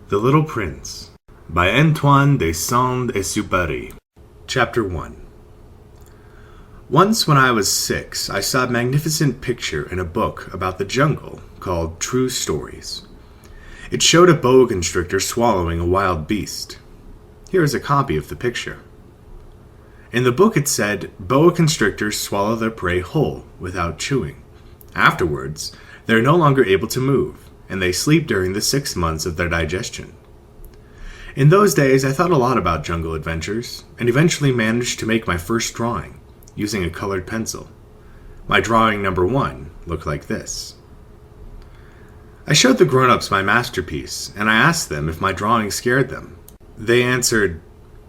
The Little Prince by Antoine de Saint-Exupéry. Chapter 1. Once when I was 6, I saw a magnificent picture in a book about the jungle called True Stories. It showed a boa constrictor swallowing a wild beast. Here is a copy of the picture. In the book it said, boa constrictors swallow their prey whole, without chewing. Afterwards, they are no longer able to move, and they sleep during the 6 months of their digestion. In those days, I thought a lot about jungle adventures, and eventually managed to make my first drawing, using a colored pencil. My drawing number 1 looked like this. I showed the grown-ups my masterpiece, and I asked them if my drawing scared them. They answered,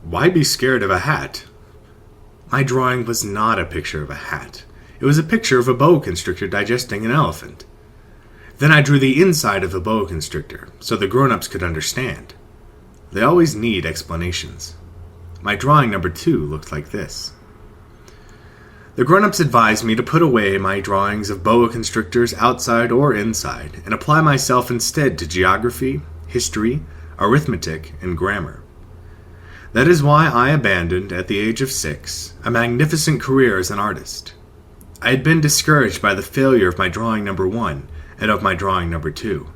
"Why be scared of a hat?" My drawing was not a picture of a hat. It was a picture of a boa constrictor digesting an elephant. Then I drew the inside of a boa constrictor, so the grown-ups could understand. They always need explanations. My drawing number 2 looked like this. The grown-ups advised me to put away my drawings of boa constrictors outside or inside, and apply myself instead to geography, history, arithmetic, and grammar. That is why I abandoned, at the age of 6, a magnificent career as an artist. I had been discouraged by the failure of my drawing number 1 and of my drawing number 2.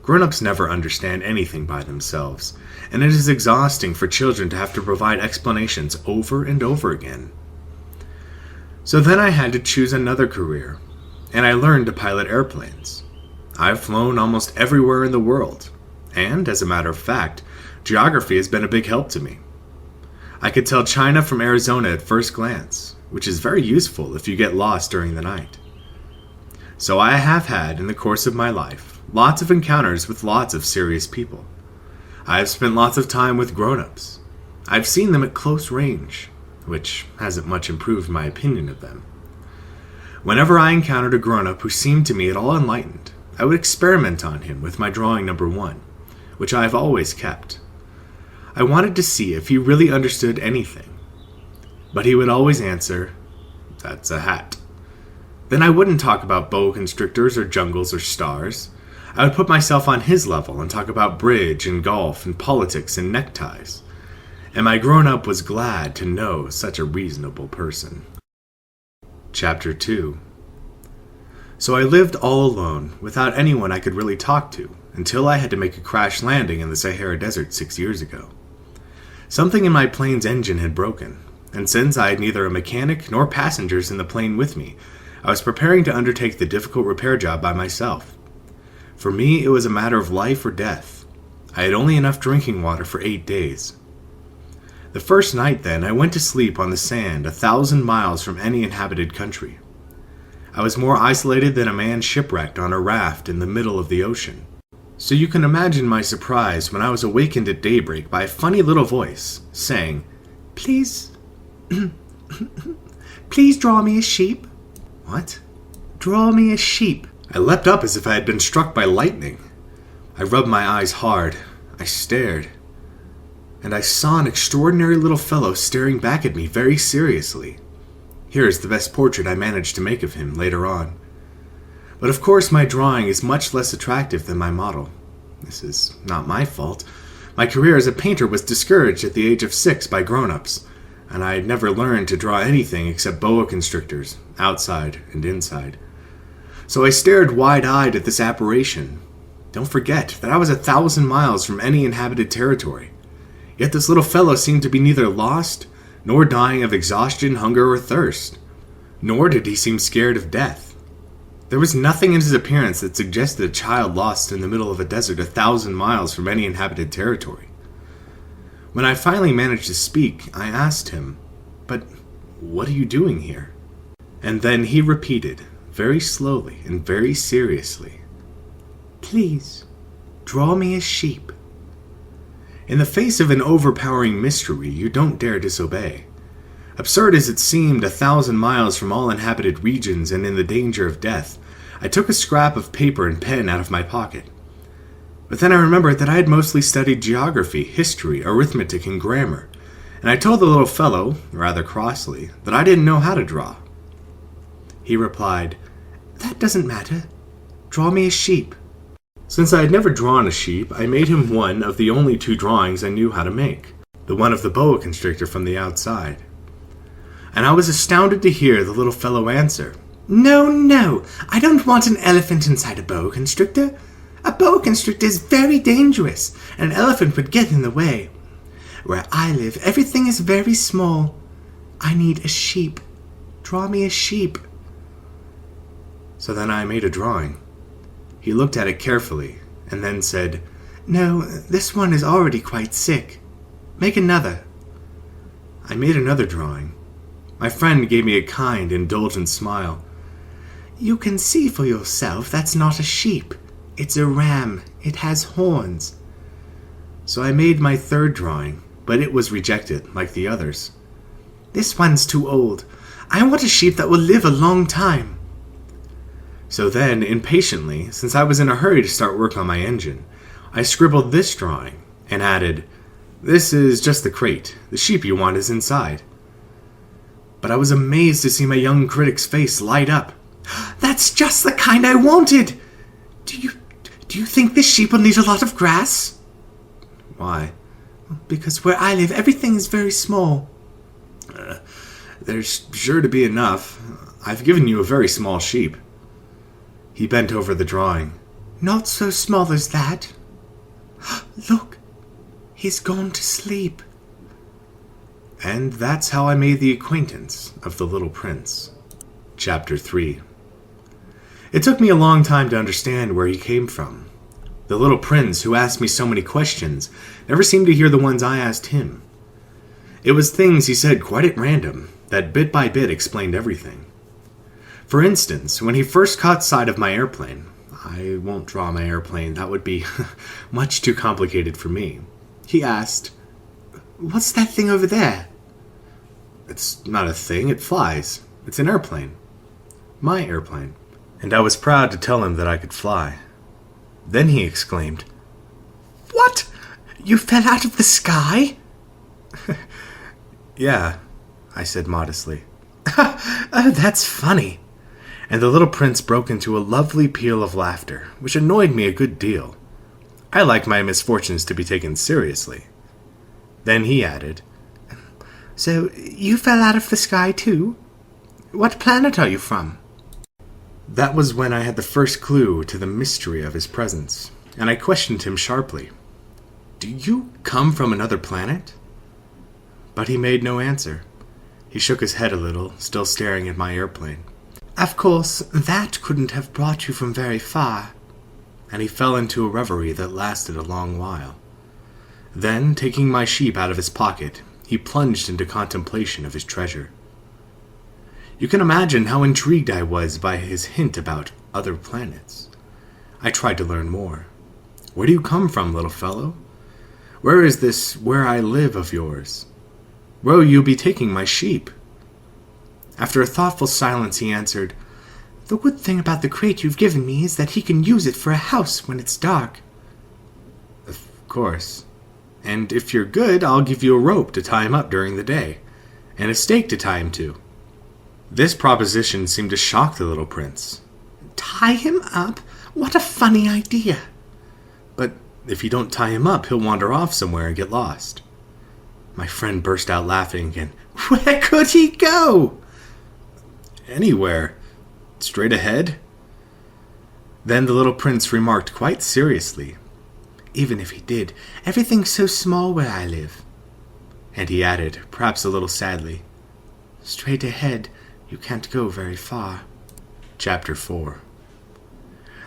Grown-ups never understand anything by themselves, and it is exhausting for children to have to provide explanations over and over again. So then I had to choose another career, and I learned to pilot airplanes. I've flown almost everywhere in the world, and, as a matter of fact, geography has been a big help to me. I could tell China from Arizona at first glance, which is very useful if you get lost during the night. So I have had, in the course of my life, lots of encounters with lots of serious people. I have spent lots of time with grown-ups. I've seen them at close range, which hasn't much improved my opinion of them. Whenever I encountered a grown-up who seemed to me at all enlightened, I would experiment on him with my drawing number 1, which I have always kept. I wanted to see if he really understood anything. But he would always answer, "That's a hat." Then I wouldn't talk about boa constrictors or jungles or stars. I would put myself on his level and talk about bridge and golf and politics and neckties. And my grown-up was glad to know such a reasonable person. Chapter 2. So I lived all alone, without anyone I could really talk to, until I had to make a crash landing in the Sahara Desert 6 years ago. Something in my plane's engine had broken, and since I had neither a mechanic nor passengers in the plane with me, I was preparing to undertake the difficult repair job by myself. For me, it was a matter of life or death. I had only enough drinking water for 8 days. The first night, then, I went to sleep on the sand 1,000 miles from any inhabited country. I was more isolated than a man shipwrecked on a raft in the middle of the ocean. So you can imagine my surprise when I was awakened at daybreak by a funny little voice, saying, "Please, please draw me a sheep." What? Draw me a sheep. I leapt up as if I had been struck by lightning. I rubbed my eyes hard. I stared. And I saw an extraordinary little fellow staring back at me very seriously. Here is the best portrait I managed to make of him later on. But of course my drawing is much less attractive than my model. This is not my fault. My career as a painter was discouraged at the age of 6 by grown-ups, and I had never learned to draw anything except boa constrictors, outside and inside. So I stared wide-eyed at this apparition. Don't forget that I was 1,000 miles from any inhabited territory. Yet this little fellow seemed to be neither lost, nor dying of exhaustion, hunger, or thirst. Nor did he seem scared of death. There was nothing in his appearance that suggested a child lost in the middle of a desert 1,000 miles from any inhabited territory. When I finally managed to speak, I asked him, "But what are you doing here?" And then he repeated, very slowly and very seriously, "Please, draw me a sheep." In the face of an overpowering mystery, you don't dare disobey. Absurd as it seemed, 1,000 miles from all inhabited regions and in the danger of death, I took a scrap of paper and pen out of my pocket. But then I remembered that I had mostly studied geography, history, arithmetic, and grammar, and I told the little fellow, rather crossly, that I didn't know how to draw. He replied, "That doesn't matter. Draw me a sheep." Since I had never drawn a sheep, I made him one of the only 2 drawings I knew how to make, the one of the boa constrictor from the outside. And I was astounded to hear the little fellow answer, "No, no, I don't want an elephant inside a boa constrictor. A boa constrictor is very dangerous, and an elephant would get in the way. Where I live, everything is very small. I need a sheep. Draw me a sheep." So then I made a drawing. He looked at it carefully, and then said, "No, this one is already quite sick. Make another." I made another drawing. My friend gave me a kind, indulgent smile. "You can see for yourself that's not a sheep. It's a ram. It has horns." So I made my 3rd drawing, but it was rejected, like the others. "This one's too old. I want a sheep that will live a long time." So then, impatiently, since I was in a hurry to start work on my engine, I scribbled this drawing and added, "This is just the crate. The sheep you want is inside." But I was amazed to see my young critic's face light up. "That's just the kind I wanted! Do you think this sheep will need a lot of grass?" "Why?" "Because where I live, everything is very small." There's sure to be enough. I've given you a very small sheep." He bent over the drawing. "Not so small as that. Look, he's gone to sleep." And that's how I made the acquaintance of the little prince. Chapter 3. It took me a long time to understand where he came from. The little prince, who asked me so many questions, never seemed to hear the ones I asked him. It was things he said quite at random that bit by bit explained everything. For instance, when he first caught sight of my airplane — I won't draw my airplane, that would be much too complicated for me — he asked, "What's that thing over there?" "It's not a thing, it flies. It's an airplane. My airplane." And I was proud to tell him that I could fly. Then he exclaimed, "What? You fell out of the sky?" "Yeah," I said modestly. "Oh, that's funny." And the little prince broke into a lovely peal of laughter, which annoyed me a good deal. I like my misfortunes to be taken seriously. Then he added, "So you fell out of the sky too? What planet are you from?" That was when I had the first clue to the mystery of his presence, and I questioned him sharply. "Do you come from another planet?" But he made no answer. He shook his head a little, still staring at my airplane. "Of course, that couldn't have brought you from very far." And he fell into a reverie that lasted a long while. Then, taking my sheep out of his pocket, he plunged into contemplation of his treasure. You can imagine how intrigued I was by his hint about other planets. I tried to learn more. "Where do you come from, little fellow? Where is this where I live of yours? Where will you be taking my sheep?" After a thoughtful silence, he answered, "The good thing about the crate you've given me is that he can use it for a house when it's dark." "Of course. And if you're good, I'll give you a rope to tie him up during the day, and a stake to tie him to." This proposition seemed to shock the little prince. "Tie him up? What a funny idea." "But if you don't tie him up, he'll wander off somewhere and get lost." My friend burst out laughing again. "Where could he go?" "Anywhere. Straight ahead." Then the little prince remarked quite seriously, "Even if he did, everything's so small where I live." And he added, perhaps a little sadly, "Straight ahead, you can't go very far." Chapter 4.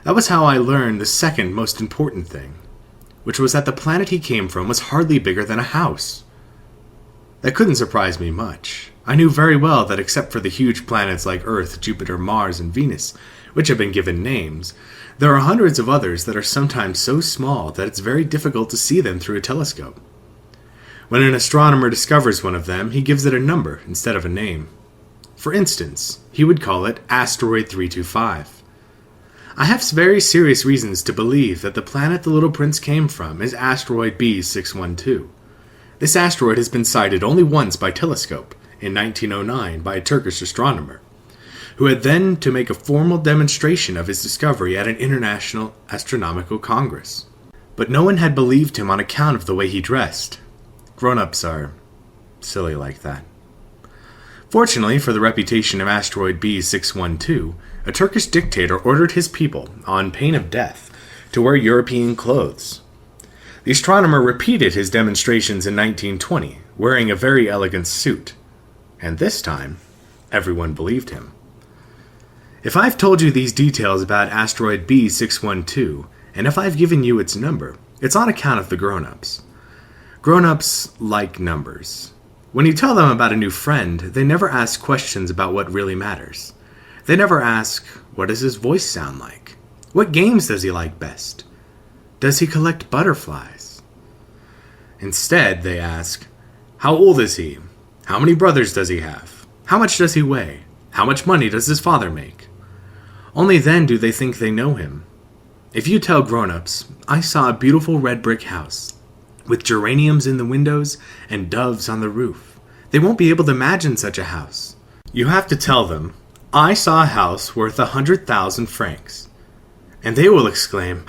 That was how I learned the second most important thing, which was that the planet he came from was hardly bigger than a house. That couldn't surprise me much. I knew very well that except for the huge planets like Earth, Jupiter, Mars, and Venus, which have been given names, there are hundreds of others that are sometimes so small that it's very difficult to see them through a telescope. When an astronomer discovers one of them, he gives it a number instead of a name. For instance, he would call it Asteroid 325. I have very serious reasons to believe that the planet the little prince came from is asteroid B612. This asteroid has been sighted only once by telescope, in 1909 by a Turkish astronomer, who had then to make a formal demonstration of his discovery at an international astronomical congress. But no one had believed him on account of the way he dressed. Grown-ups are silly like that. Fortunately for the reputation of asteroid B612, a Turkish dictator ordered his people, on pain of death, to wear European clothes. The astronomer repeated his demonstrations in 1920, wearing a very elegant suit. And this time, everyone believed him. If I've told you these details about asteroid B612, and if I've given you its number, it's on account of the grown-ups. Grown-ups like numbers. When you tell them about a new friend, they never ask questions about what really matters. They never ask, what does his voice sound like? What games does he like best? Does he collect butterflies? Instead, they ask, how old is he? How many brothers does he have? How much does he weigh? How much money does his father make? Only then do they think they know him. If you tell grown-ups, I saw a beautiful red brick house, with geraniums in the windows and doves on the roof, they won't be able to imagine such a house. You have to tell them, I saw a house worth 100,000 francs. And they will exclaim,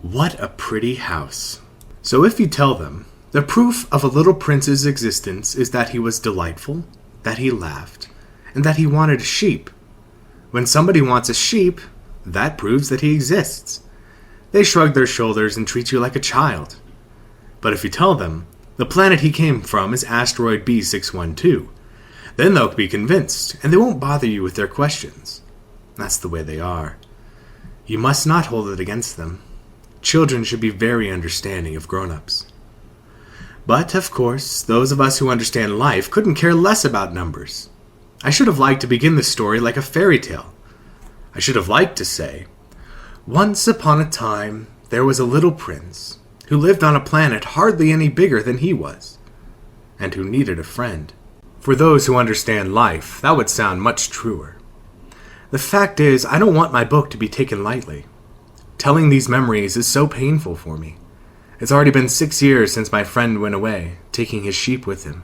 what a pretty house. So if you tell them, the proof of a little prince's existence is that he was delightful, that he laughed, and that he wanted a sheep. When somebody wants a sheep, that proves that he exists. They shrug their shoulders and treat you like a child. But if you tell them, the planet he came from is asteroid B612, then they'll be convinced, and they won't bother you with their questions. That's the way they are. You must not hold it against them. Children should be very understanding of grown-ups. But, of course, those of us who understand life couldn't care less about numbers. I should have liked to begin the story like a fairy tale. I should have liked to say, once upon a time, there was a little prince who lived on a planet hardly any bigger than he was, and who needed a friend. For those who understand life, that would sound much truer. The fact is, I don't want my book to be taken lightly. Telling these memories is so painful for me. It's already been 6 years since my friend went away, taking his sheep with him.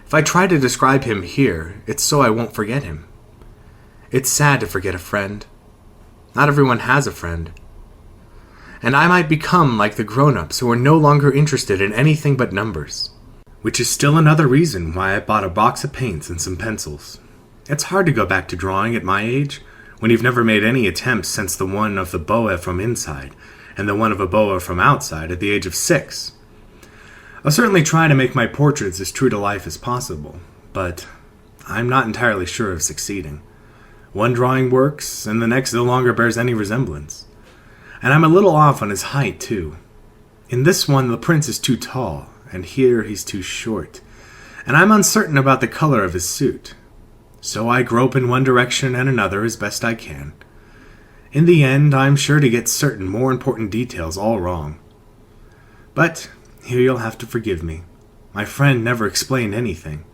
If I try to describe him here, it's so I won't forget him. It's sad to forget a friend. Not everyone has a friend. And I might become like the grown-ups who are no longer interested in anything but numbers. Which is still another reason why I bought a box of paints and some pencils. It's hard to go back to drawing at my age, when you've never made any attempts since the one of the boa from inside, and the one of a boa from outside at the age of 6. I'll certainly try to make my portraits as true to life as possible, but I'm not entirely sure of succeeding. One drawing works, and the next no longer bears any resemblance. And I'm a little off on his height, too. In this one, the prince is too tall, and here he's too short, and I'm uncertain about the color of his suit. So I grope in one direction and another as best I can. In the end, I'm sure to get certain more important details all wrong. But here you'll have to forgive me. My friend never explained anything.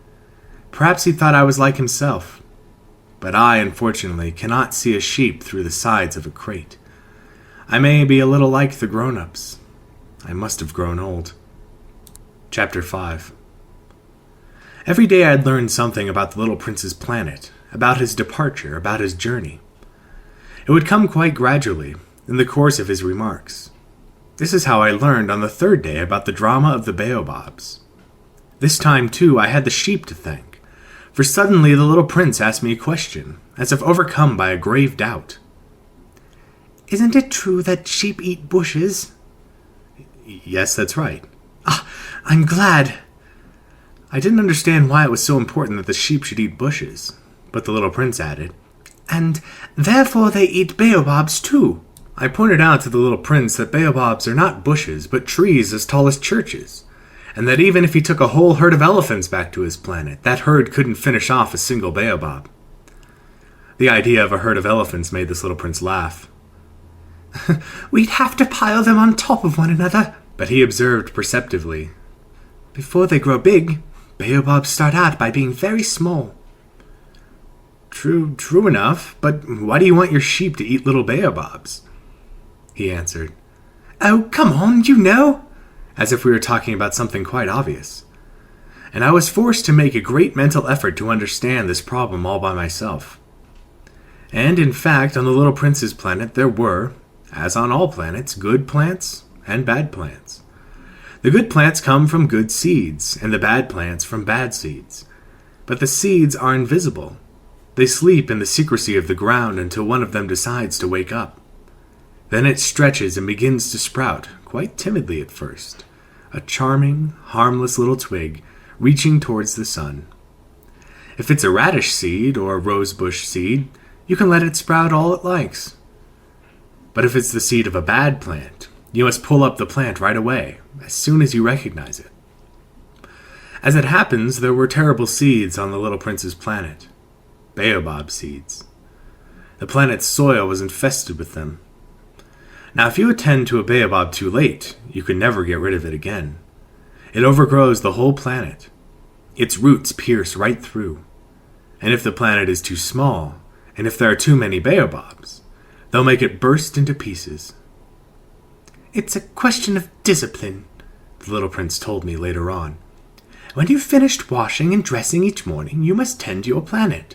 Perhaps he thought I was like himself. But I, unfortunately, cannot see a sheep through the sides of a crate. I may be a little like the grown-ups. I must have grown old. Chapter 5. Every day I'd learn something about the little prince's planet, about his departure, about his journey. It would come quite gradually, in the course of his remarks. This is how I learned on the 3rd day about the drama of the baobabs. This time, too, I had the sheep to thank, for suddenly the little prince asked me a question, as if overcome by a grave doubt. Isn't it true that sheep eat bushes? Yes, that's right. Ah, I'm glad. I didn't understand why it was so important that the sheep should eat bushes, but the little prince added, and therefore they eat baobabs too. I pointed out to the little prince that baobabs are not bushes, but trees as tall as churches, and that even if he took a whole herd of elephants back to his planet, that herd couldn't finish off a single baobab. The idea of a herd of elephants made this little prince laugh. We'd have to pile them on top of one another, but he observed perceptively, before they grow big, baobabs start out by being very small. True enough, but why do you want your sheep to eat little baobabs? He answered. Oh, come on, you know, as if we were talking about something quite obvious. And I was forced to make a great mental effort to understand this problem all by myself. And in fact, on the Little Prince's planet, there were, as on all planets, good plants and bad plants. The good plants come from good seeds, and the bad plants from bad seeds. But the seeds are invisible. They sleep in the secrecy of the ground until one of them decides to wake up. Then it stretches and begins to sprout, quite timidly at first, a charming, harmless little twig reaching towards the sun. If it's a radish seed or a rosebush seed, you can let it sprout all it likes. But if it's the seed of a bad plant, you must pull up the plant right away, as soon as you recognize it. As it happens, there were terrible seeds on the Little Prince's planet. Baobab seeds. The planet's soil was infested with them. Now, if you attend to a baobab too late, you can never get rid of it again. It overgrows the whole planet. Its roots pierce right through. And if the planet is too small, and if there are too many baobabs, they'll make it burst into pieces. "It's a question of discipline," the Little Prince told me later on. "When you've finished washing and dressing each morning, you must tend to your planet.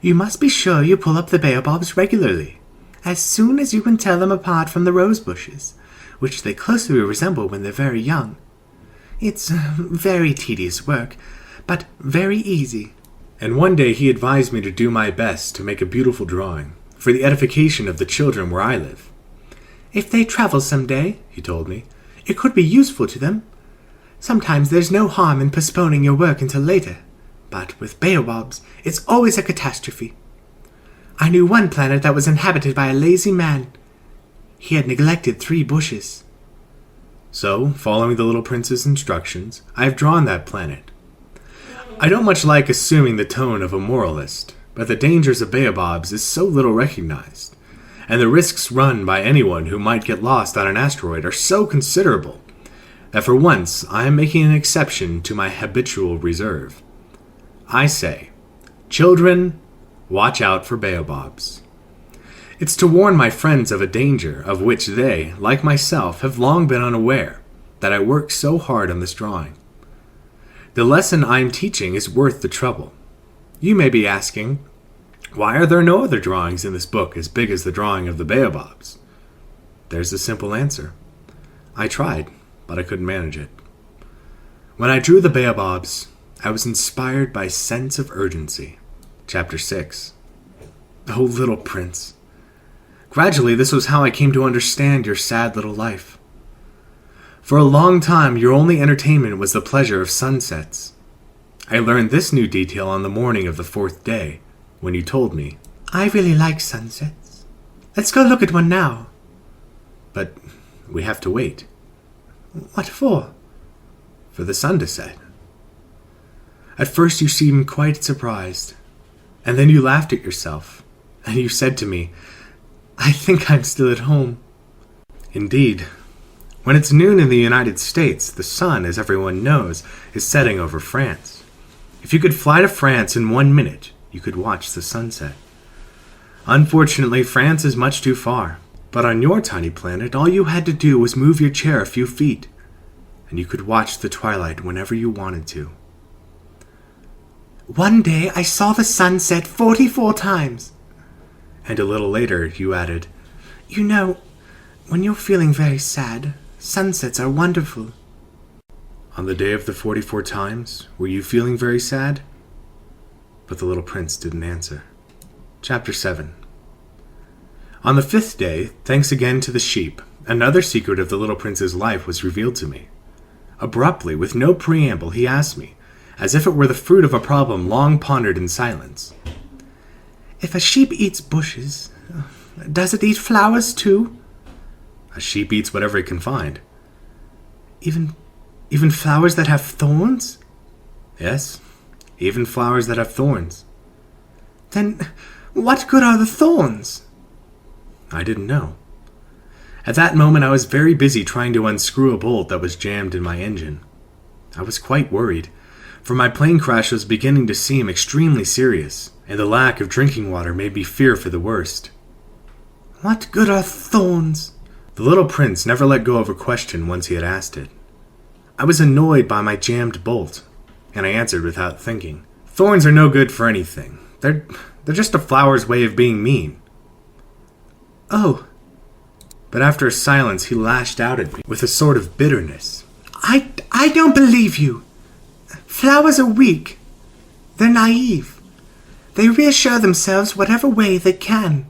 You must be sure you pull up the baobabs regularly, as soon as you can tell them apart from the rose bushes, which they closely resemble when they're very young. It's very tedious work, but very easy." And one day he advised me to do my best to make a beautiful drawing, for the edification of the children where I live. "If they travel some day," he told me, "it could be useful to them. Sometimes there's no harm in postponing your work until later, but with baobabs, it's always a catastrophe. I knew one planet that was inhabited by a lazy man. He had neglected 3 bushes. So, following the Little Prince's instructions, I have drawn that planet. I don't much like assuming the tone of a moralist, but the dangers of baobabs is so little recognized, and the risks run by anyone who might get lost on an asteroid are so considerable, that for once I am making an exception to my habitual reserve. I say, children, watch out for baobabs. It's to warn my friends of a danger of which they, like myself, have long been unaware, that I work so hard on this drawing. The lesson I am teaching is worth the trouble. You may be asking, why are there no other drawings in this book as big as the drawing of the baobabs? There's a simple answer. I tried, but I couldn't manage it. When I drew the baobabs, I was inspired by a sense of urgency. Chapter 6. Oh, Little Prince. Gradually, this was how I came to understand your sad little life. For a long time, your only entertainment was the pleasure of sunsets. I learned this new detail on the morning of the 4th day, when you told me, "I really like sunsets. Let's go look at one now." But we have to wait. "What for?" "For the sun to set." At first you seemed quite surprised, and then you laughed at yourself, and you said to me, "I think I'm still at home." Indeed, when it's noon in the United States, the sun, as everyone knows, is setting over France. If you could fly to France in 1 minute, you could watch the sunset. Unfortunately, France is much too far, but on your tiny planet, all you had to do was move your chair a few feet, and you could watch the twilight whenever you wanted to. "One day I saw the sun set 44 times. And a little later you added, "You know, when you're feeling very sad, sunsets are wonderful." On the day of the 44 times, were you feeling very sad? But the Little Prince didn't answer. Chapter 7. On the 5th day, thanks again to the sheep, another secret of the Little Prince's life was revealed to me. Abruptly, with no preamble, he asked me, as if it were the fruit of a problem long pondered in silence, "If a sheep eats bushes, does it eat flowers too?" "A sheep eats whatever it can find." Even flowers that have thorns?" "Yes, even flowers that have thorns." "Then what good are the thorns?" I didn't know. At that moment I was very busy trying to unscrew a bolt that was jammed in my engine. I was quite worried, for my plane crash was beginning to seem extremely serious, and the lack of drinking water made me fear for the worst. "What good are thorns?" The Little Prince never let go of a question once he had asked it. I was annoyed by my jammed bolt, and I answered without thinking. "Thorns are no good for anything. They're They're just a flower's way of being mean." "Oh." But after a silence, he lashed out at me with a sort of bitterness. I don't believe you. Flowers are weak. They're naive. They reassure themselves whatever way they can.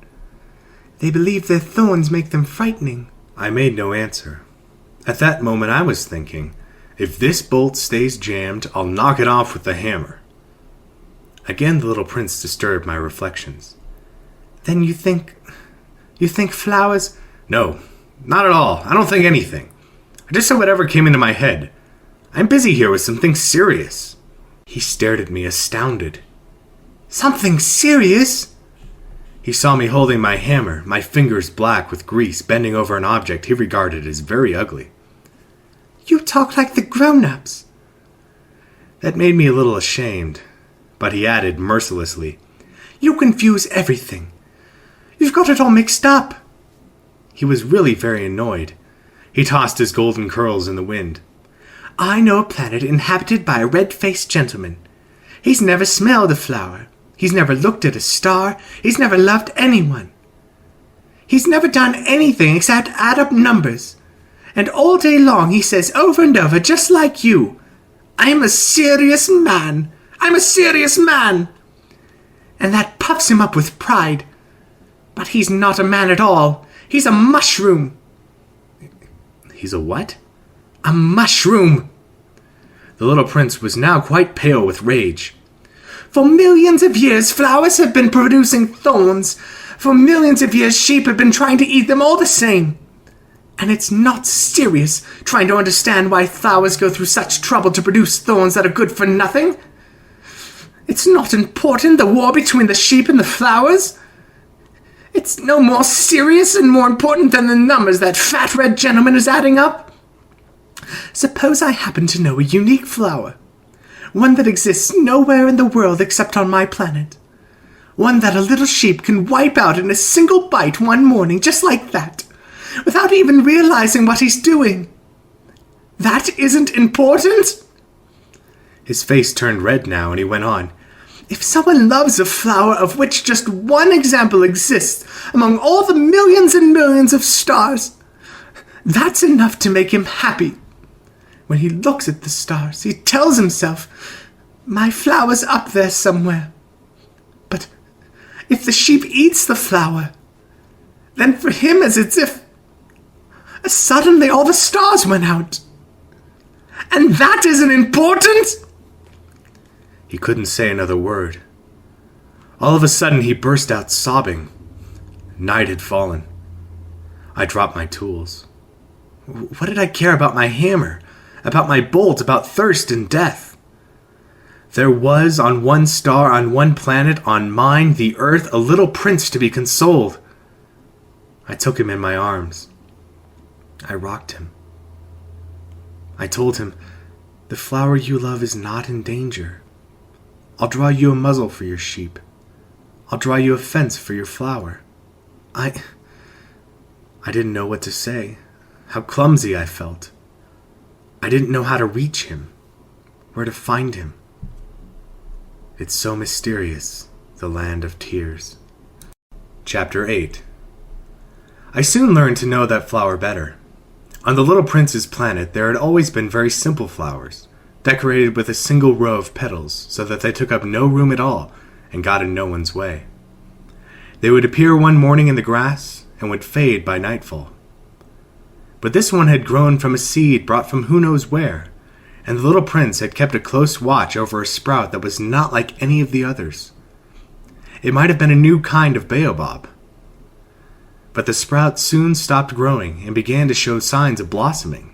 They believe their thorns make them frightening." I made no answer. At that moment I was thinking, if this bolt stays jammed, I'll knock it off with the hammer. Again the little prince disturbed my reflections. "Then you think flowers—" "No, not at all. I don't think anything. I just said whatever came into my head. I'm busy here with something serious." He stared at me, astounded. "Something serious?" He saw me holding my hammer, my fingers black with grease, bending over an object he regarded as very ugly. "You talk like the grown-ups." That made me a little ashamed, but he added mercilessly, "You confuse everything. You've got it all mixed up." He was really very annoyed. He tossed his golden curls in the wind. "I know a planet inhabited by a red-faced gentleman. He's never smelled a flower. He's never looked at a star. He's never loved anyone. He's never done anything except add up numbers. And all day long he says over and over, just like you, 'I'm a serious man. I'm a serious man.' And that puffs him up with pride. But he's not a man at all. He's a mushroom." "He's a what?" "A mushroom." The little prince was now quite pale with rage. "For millions of years, flowers have been producing thorns. For millions of years, sheep have been trying to eat them all the same. And it's not serious trying to understand why flowers go through such trouble to produce thorns that are good for nothing. It's not important, the war between the sheep and the flowers. It's no more serious and more important than the numbers that fat red gentleman is adding up. Suppose I happen to know a unique flower, one that exists nowhere in the world except on my planet. One that a little sheep can wipe out in a single bite one morning, just like that, without even realizing what he's doing. That isn't important?" His face turned red now, and he went on. "If someone loves a flower of which just one example exists among all the millions and millions of stars, that's enough to make him happy. When he looks at the stars, he tells himself, 'My flower's up there somewhere.' But if the sheep eats the flower, then for him it's as if suddenly all the stars went out. And that isn't important?" He couldn't say another word. All of a sudden he burst out sobbing. Night had fallen. I dropped my tools. What did I care about my hammer? About my bolt? About thirst and death? There was on one star, on one planet, on mine, the earth, a little prince to be consoled. I took him in my arms. I rocked him. I told him, "The flower you love is not in danger. I'll draw you a muzzle for your sheep. I'll draw you a fence for your flower." I didn't know what to say. How clumsy I felt. I didn't know how to reach him, where to find him. It's so mysterious, the land of tears. Chapter 8. I soon learned to know that flower better. On the little prince's planet, there had always been very simple flowers, decorated with a single row of petals so that they took up no room at all and got in no one's way. They would appear one morning in the grass and would fade by nightfall. But this one had grown from a seed brought from who knows where, and the little prince had kept a close watch over a sprout that was not like any of the others. It might have been a new kind of baobab. But the sprout soon stopped growing and began to show signs of blossoming.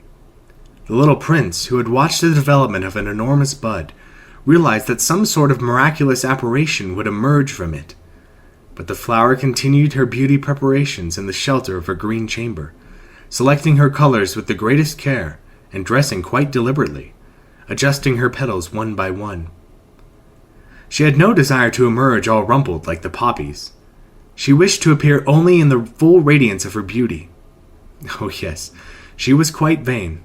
The little prince, who had watched the development of an enormous bud, realized that some sort of miraculous apparition would emerge from it. But the flower continued her beauty preparations in the shelter of her green chamber, selecting her colors with the greatest care and dressing quite deliberately, adjusting her petals one by one. She had no desire to emerge all rumpled like the poppies. She wished to appear only in the full radiance of her beauty. Oh yes, she was quite vain,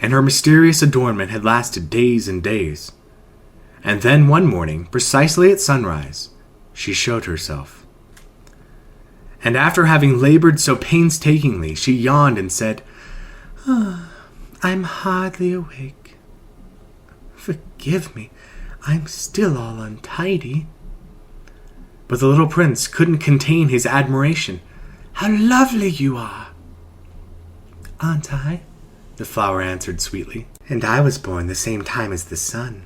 and her mysterious adornment had lasted days and days. And then one morning, precisely at sunrise, she showed herself. And after having labored so painstakingly, she yawned and said, I'm hardly awake. Forgive me, I'm still all untidy. But the little prince couldn't contain his admiration. How lovely you are! Aren't I? The flower answered sweetly. And I was born the same time as the sun.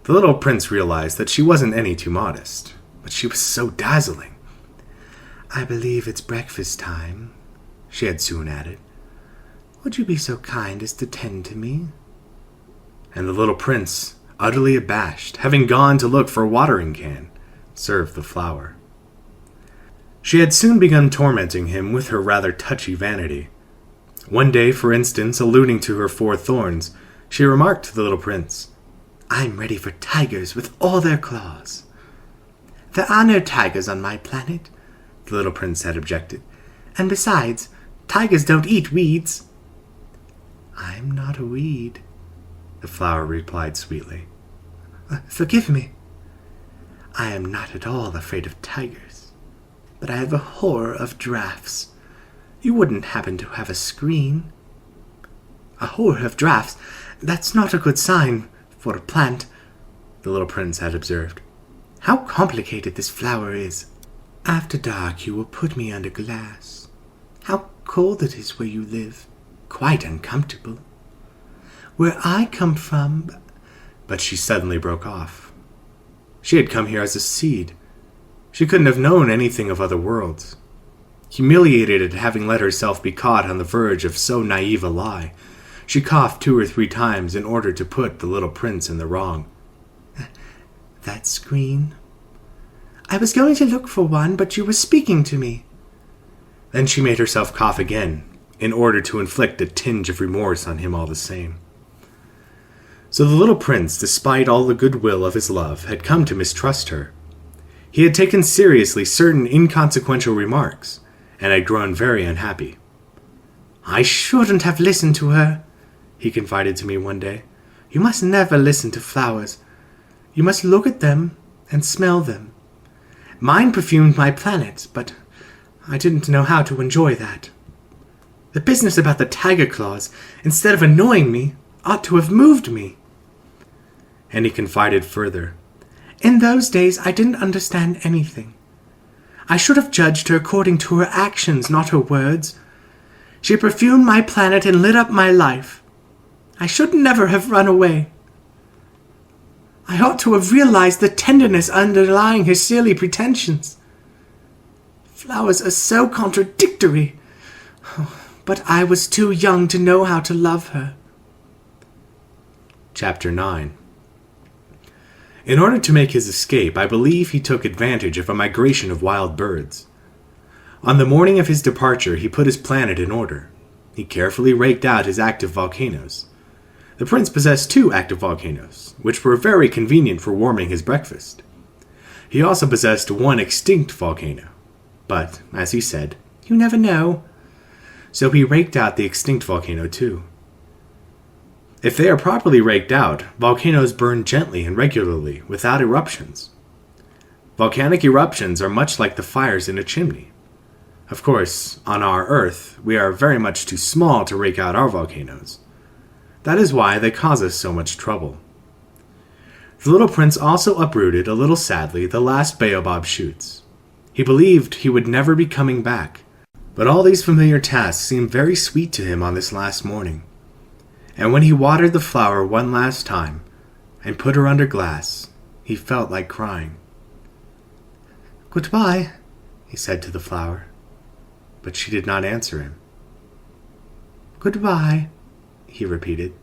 The little prince realized that she wasn't any too modest, but she was so dazzling. I believe it's breakfast time, she had soon added. Would you be so kind as to tend to me? And the little prince, utterly abashed, having gone to look for a watering can, served the flower. She had soon begun tormenting him with her rather touchy vanity. One day, for instance, alluding to her 4 thorns, she remarked to the little prince, I'm ready for tigers with all their claws. There are no tigers on my planet, the little prince had objected. And besides, tigers don't eat weeds. I'm not a weed, the flower replied sweetly. Forgive me. I am not at all afraid of tigers, but I have a horror of drafts. You wouldn't happen to have a screen? A horror of drafts? That's not a good sign for a plant, the little prince had observed. How complicated this flower is. After dark you will put me under glass. How cold it is where you live. Quite uncomfortable. Where I come from... But she suddenly broke off. She had come here as a seed. She couldn't have known anything of other worlds. Humiliated at having let herself be caught on the verge of so naive a lie, she coughed 2 or 3 times in order to put the little prince in the wrong. That screen? I was going to look for one, but you were speaking to me. Then she made herself cough again, in order to inflict a tinge of remorse on him all the same. So the little prince, despite all the goodwill of his love, had come to mistrust her. He had taken seriously certain inconsequential remarks, and had grown very unhappy. I shouldn't have listened to her, he confided to me one day. You must never listen to flowers. You must look at them and smell them. Mine perfumed my planet, but I didn't know how to enjoy that. The business about the tiger claws, instead of annoying me, ought to have moved me. And he confided further. In those days I didn't understand anything. I should have judged her according to her actions, not her words. She perfumed my planet and lit up my life. I should never have run away. I ought to have realized the tenderness underlying her silly pretensions. Flowers are so contradictory. But I was too young to know how to love her. Chapter 9. In order to make his escape, I believe he took advantage of a migration of wild birds. On the morning of his departure, he put his planet in order. He carefully raked out his active volcanoes. The prince possessed 2 active volcanoes, which were very convenient for warming his breakfast. He also possessed 1 extinct volcano. But, as he said, you never know. So he raked out the extinct volcano too. If they are properly raked out, volcanoes burn gently and regularly, without eruptions. Volcanic eruptions are much like the fires in a chimney. Of course, on our Earth, we are very much too small to rake out our volcanoes. That is why they cause us so much trouble. The little prince also uprooted, a little sadly, the last baobab shoots. He believed he would never be coming back, but all these familiar tasks seemed very sweet to him on this last morning. And when he watered the flower one last time, and put her under glass, he felt like crying. Goodbye, he said to the flower, but she did not answer him. Goodbye, he repeated.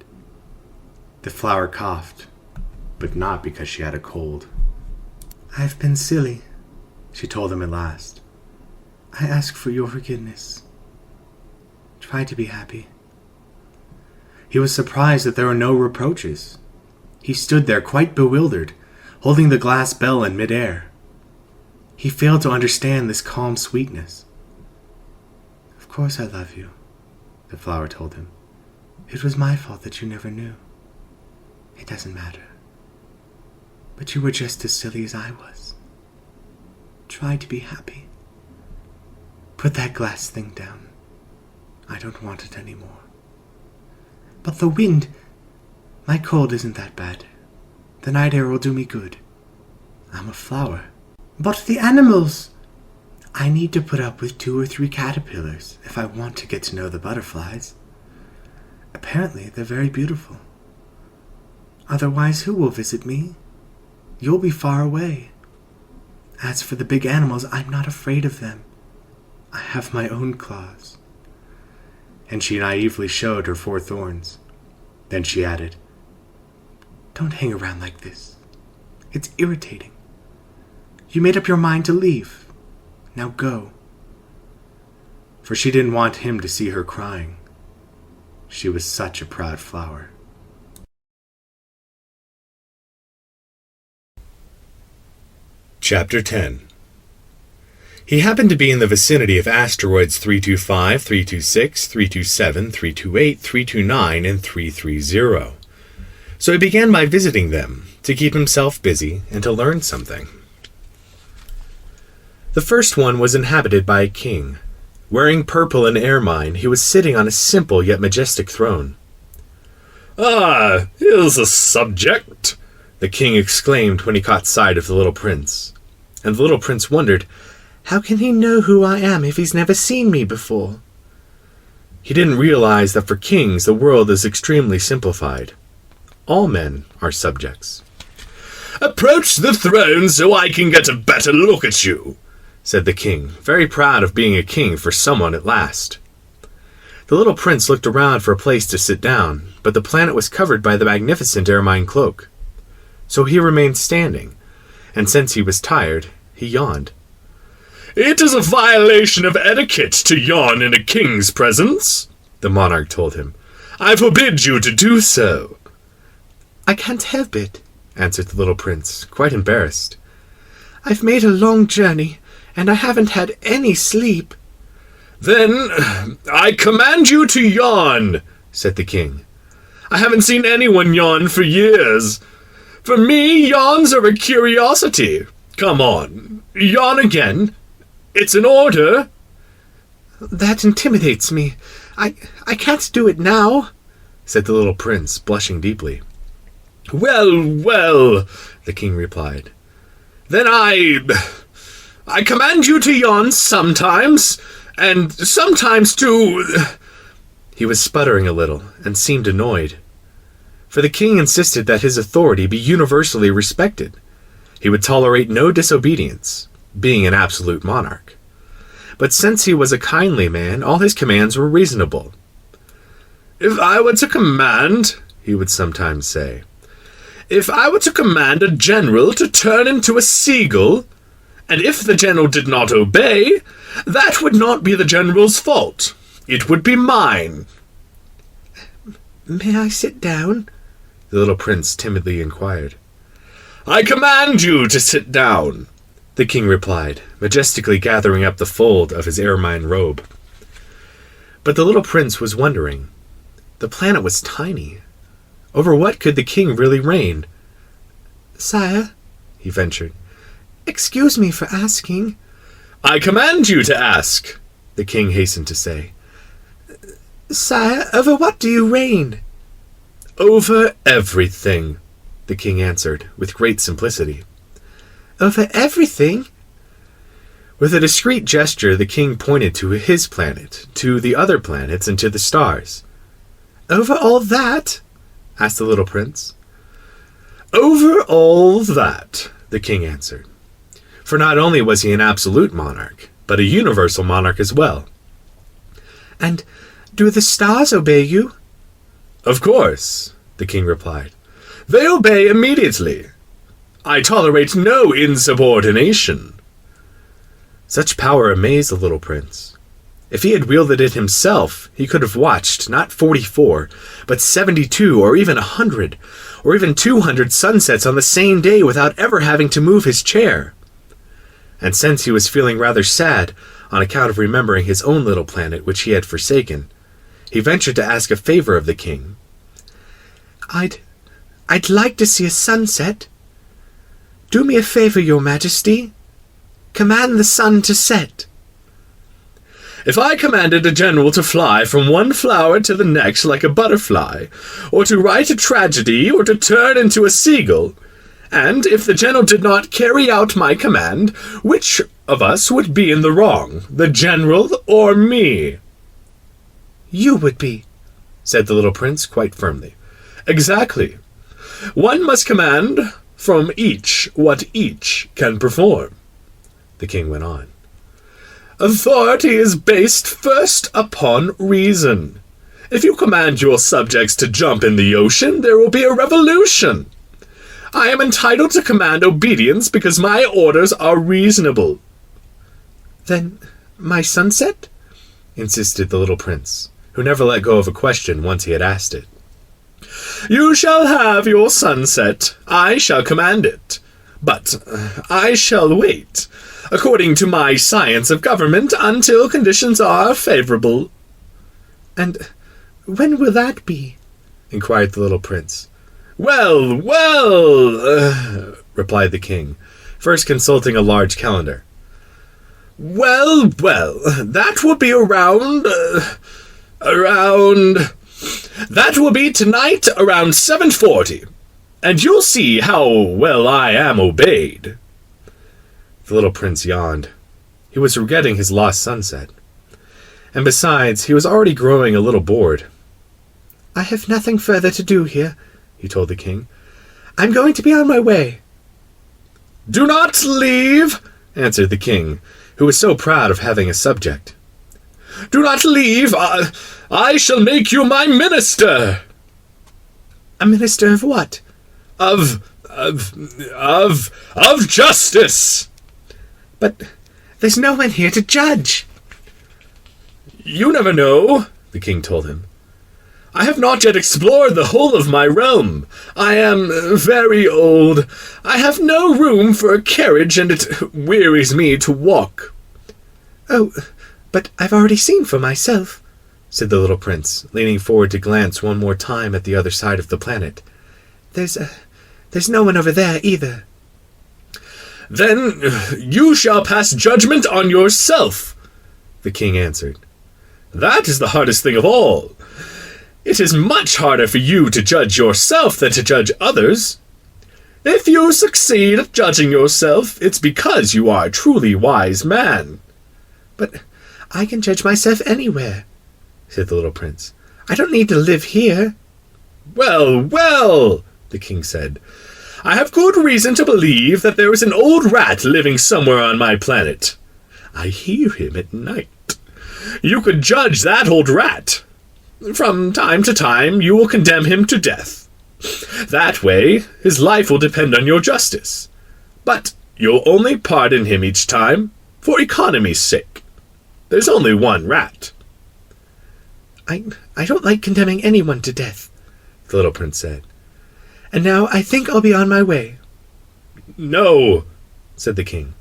The flower coughed, but not because she had a cold. I've been silly, she told him at last. I ask for your forgiveness. Try to be happy. He was surprised that there were no reproaches. He stood there quite bewildered, holding the glass bell in midair. He failed to understand this calm sweetness. Of course I love you, the flower told him. It was my fault that you never knew. It doesn't matter. But you were just as silly as I was. try to be happy. Put that glass thing down. I don't want it anymore. But the wind, my cold isn't that bad. The night air will do me good. I'm a flower. But the animals! I need to put up with 2 or 3 caterpillars if I want to get to know the butterflies. Apparently, they're very beautiful. Otherwise, who will visit me? You'll be far away. As for the big animals, I'm not afraid of them. I have my own claws. And she naively showed her 4 thorns. Then she added, Don't hang around like this. It's irritating. You made up your mind to leave. Now go. For she didn't want him to see her crying. She was such a proud flower. Chapter 10. He happened to be in the vicinity of asteroids 325, 326, 327, 328, 329, and 330. So he began by visiting them, to keep himself busy and to learn something. The first one was inhabited by a king. Wearing purple and ermine, he was sitting on a simple yet majestic throne. "Ah, here's a subject," the king exclaimed when he caught sight of the little prince. And the little prince wondered, how can he know who I am if he's never seen me before? He didn't realize that for kings the world is extremely simplified. All men are subjects. "Approach the throne so I can get a better look at you," said the king, very proud of being a king for someone at last. The little prince looked around for a place to sit down, but the planet was covered by the magnificent ermine cloak. So he remained standing, and since he was tired, he yawned. "It is a violation of etiquette to yawn in a king's presence," the monarch told him. "I forbid you to do so." "I can't help it," answered the little prince, quite embarrassed. "I've made a long journey, and I haven't had any sleep." "Then I command you to yawn," said the king. "I haven't seen anyone yawn for years. For me, yawns are a curiosity. Come on, yawn again. It's an order." "That intimidates me. I can't do it now," said the little prince, blushing deeply. Well, well," the king replied. "Then I command you to yawn sometimes, and sometimes to—" He was sputtering a little, and seemed annoyed. For the king insisted that his authority be universally respected. He would tolerate no disobedience, being an absolute monarch. But since he was a kindly man, all his commands were reasonable. "If I were to command," he would sometimes say, "if I were to command a general to turn into a seagull, and if the general did not obey, that would not be the general's fault. It would be mine." "May I sit down?" the little prince timidly inquired. "I command you to sit down," the king replied, majestically gathering up the fold of his ermine robe. But the little prince was wondering. The planet was tiny. Over what could the king really reign? "Sire," he ventured. "Excuse me for asking." "I command you to ask," the king hastened to say. "Sire, over what do you reign?" "Over everything," the king answered, with great simplicity. "Over everything?" With a discreet gesture, the king pointed to his planet, to the other planets, and to the stars. "Over all that?" asked the little prince. "Over all that," the king answered. For not only was he an absolute monarch, but a universal monarch as well. "And do the stars obey you?" "Of course," the king replied. "They obey immediately. I tolerate no insubordination." Such power amazed the little prince. If he had wielded it himself, he could have watched not 44, but 72, or even 100, or even 200 sunsets on the same day without ever having to move his chair. And since he was feeling rather sad on account of remembering his own little planet which he had forsaken, he ventured to ask a favor of the king. I'd like to see a sunset. Do me a favor, your majesty. command the sun to set. If I commanded a general to fly from one flower to the next like a butterfly, or to write a tragedy, or to turn into a seagull, and if the general did not carry out my command, which of us would be in the wrong, the general or me?" "You would be," said the little prince quite firmly. "Exactly. One must command from each what each can perform," the king went on. "Authority is based first upon reason. If you command your subjects to jump in the ocean, there will be a revolution. I am entitled to command obedience because my orders are reasonable." "Then my sunset?" insisted the little prince, who never let go of a question once he had asked it. "You shall have your sunset. I shall command it. But I shall wait, according to my science of government, until conditions are favorable." "And when will that be?" inquired the little prince. Well, replied the king, first consulting a large calendar. Well, that will be that will be tonight around 7:40, and you'll see how well I am obeyed." The little prince yawned. He was regretting his lost sunset. And besides, he was already growing a little bored. "I have nothing further to do here," he told the king. "I'm going to be on my way." "Do not leave," answered the king, who was so proud of having a subject. "Do not leave. I shall make you my minister." "A minister of what?" Of justice." "But there's no one here to judge." "You never know," the king told him. "I have not yet explored the whole of my realm. I am very old. I have no room for a carriage, and it wearies me to walk." "Oh, but I've already seen for myself," said the little prince, leaning forward to glance one more time at the other side of the planet. There's no one over there either." "Then you shall pass judgment on yourself," the king answered. "That is the hardest thing of all. It is much harder for you to judge yourself than to judge others. If you succeed at judging yourself, it's because you are a truly wise man." "But I can judge myself anywhere," said the little prince. "I don't need to live here." Well, the king said. "I have good reason to believe that there is an old rat living somewhere on my planet. I hear him at night. You could judge that old rat. From time to time, you will condemn him to death. That way, his life will depend on your justice. But you'll only pardon him each time, for economy's sake. There's only one rat." I don't like condemning anyone to death," the little prince said. "And now I think I'll be on my way." "No," said the king.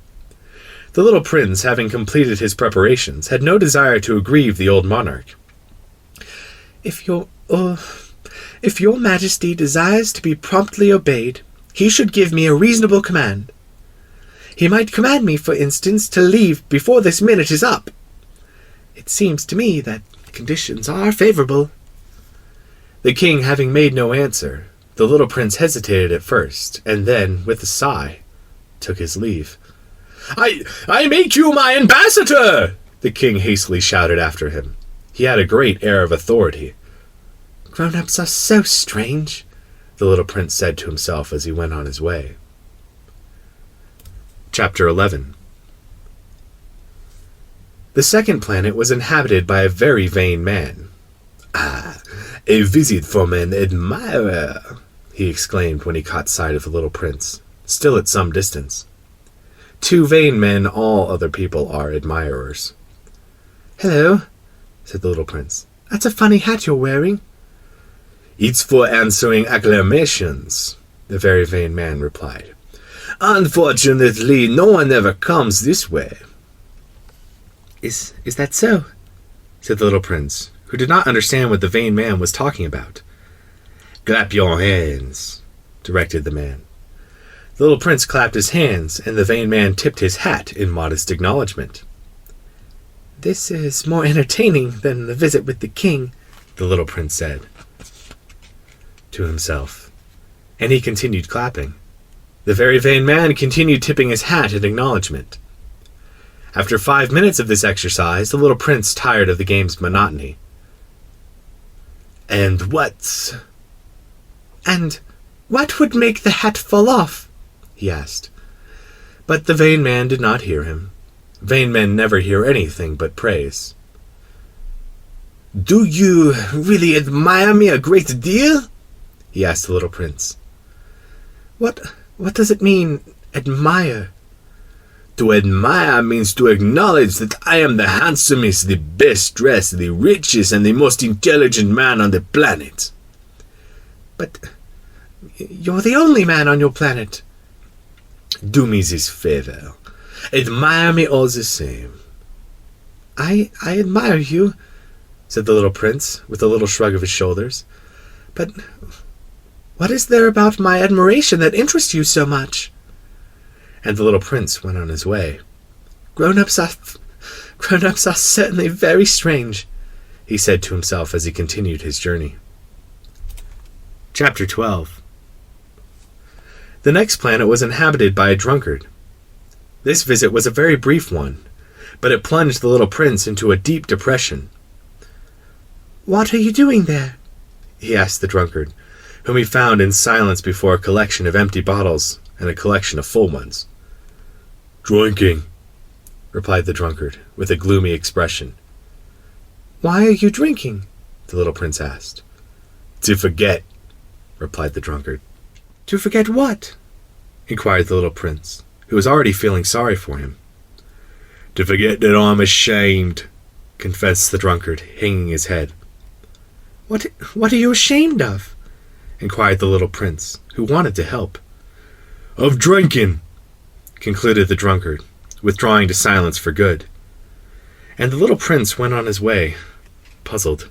The little prince, having completed his preparations, had no desire to aggrieve the old monarch. If your majesty desires to be promptly obeyed, he should give me a reasonable command. He might command me, for instance, to leave before this minute is up. It seems to me that conditions are favorable." The king having made no answer, the little prince hesitated at first, and then, with a sigh, took his leave. I make you my ambassador!" the king hastily shouted after him. He had a great air of authority. "Grown-ups are so strange," the little prince said to himself as he went on his way. Chapter 11. The second planet was inhabited by a very vain man. "Ah, a visit from an admirer," he exclaimed when he caught sight of the little prince, still at some distance. To vain men, all other people are admirers. "Hello," said the little prince. "That's a funny hat you're wearing." "It's for answering acclamations," the very vain man replied. "Unfortunately, no one ever comes this way." Is that so?" said the little prince, who did not understand what the vain man was talking about. "Clap your hands," directed the man. The little prince clapped his hands, and the vain man tipped his hat in modest acknowledgment. "This is more entertaining than the visit with the king," the little prince said to himself, and he continued clapping. The very vain man continued tipping his hat in acknowledgment. After 5 minutes of this exercise, the little prince tired of the game's monotony. And what would make the hat fall off?" he asked. But the vain man did not hear him. Vain men never hear anything but praise. "Do you really admire me a great deal?" he asked the little prince. What does it mean, admire?" "To admire means to acknowledge that I am the handsomest, the best dressed, the richest, and the most intelligent man on the planet." "But you're the only man on your planet." "Do me this favor. Admire me all the same." I admire you," said the little prince, with a little shrug of his shoulders. "But what is there about my admiration that interests you so much?" And the little prince went on his way. Grown-ups are certainly very strange," he said to himself as he continued his journey. Chapter 12. The next planet was inhabited by a drunkard. This visit was a very brief one, but it plunged the little prince into a deep depression. "What are you doing there?" he asked the drunkard, whom he found in silence before a collection of empty bottles and a collection of full ones. "Drinking," replied the drunkard, with a gloomy expression. "Why are you drinking?" the little prince asked. "To forget," replied the drunkard. "To forget what?" inquired the little prince, who was already feeling sorry for him. "To forget that I'm ashamed," confessed the drunkard, hanging his head. What are you ashamed of?" inquired the little prince, who wanted to help. "Of drinking," concluded the drunkard, withdrawing to silence for good. And the little prince went on his way, puzzled.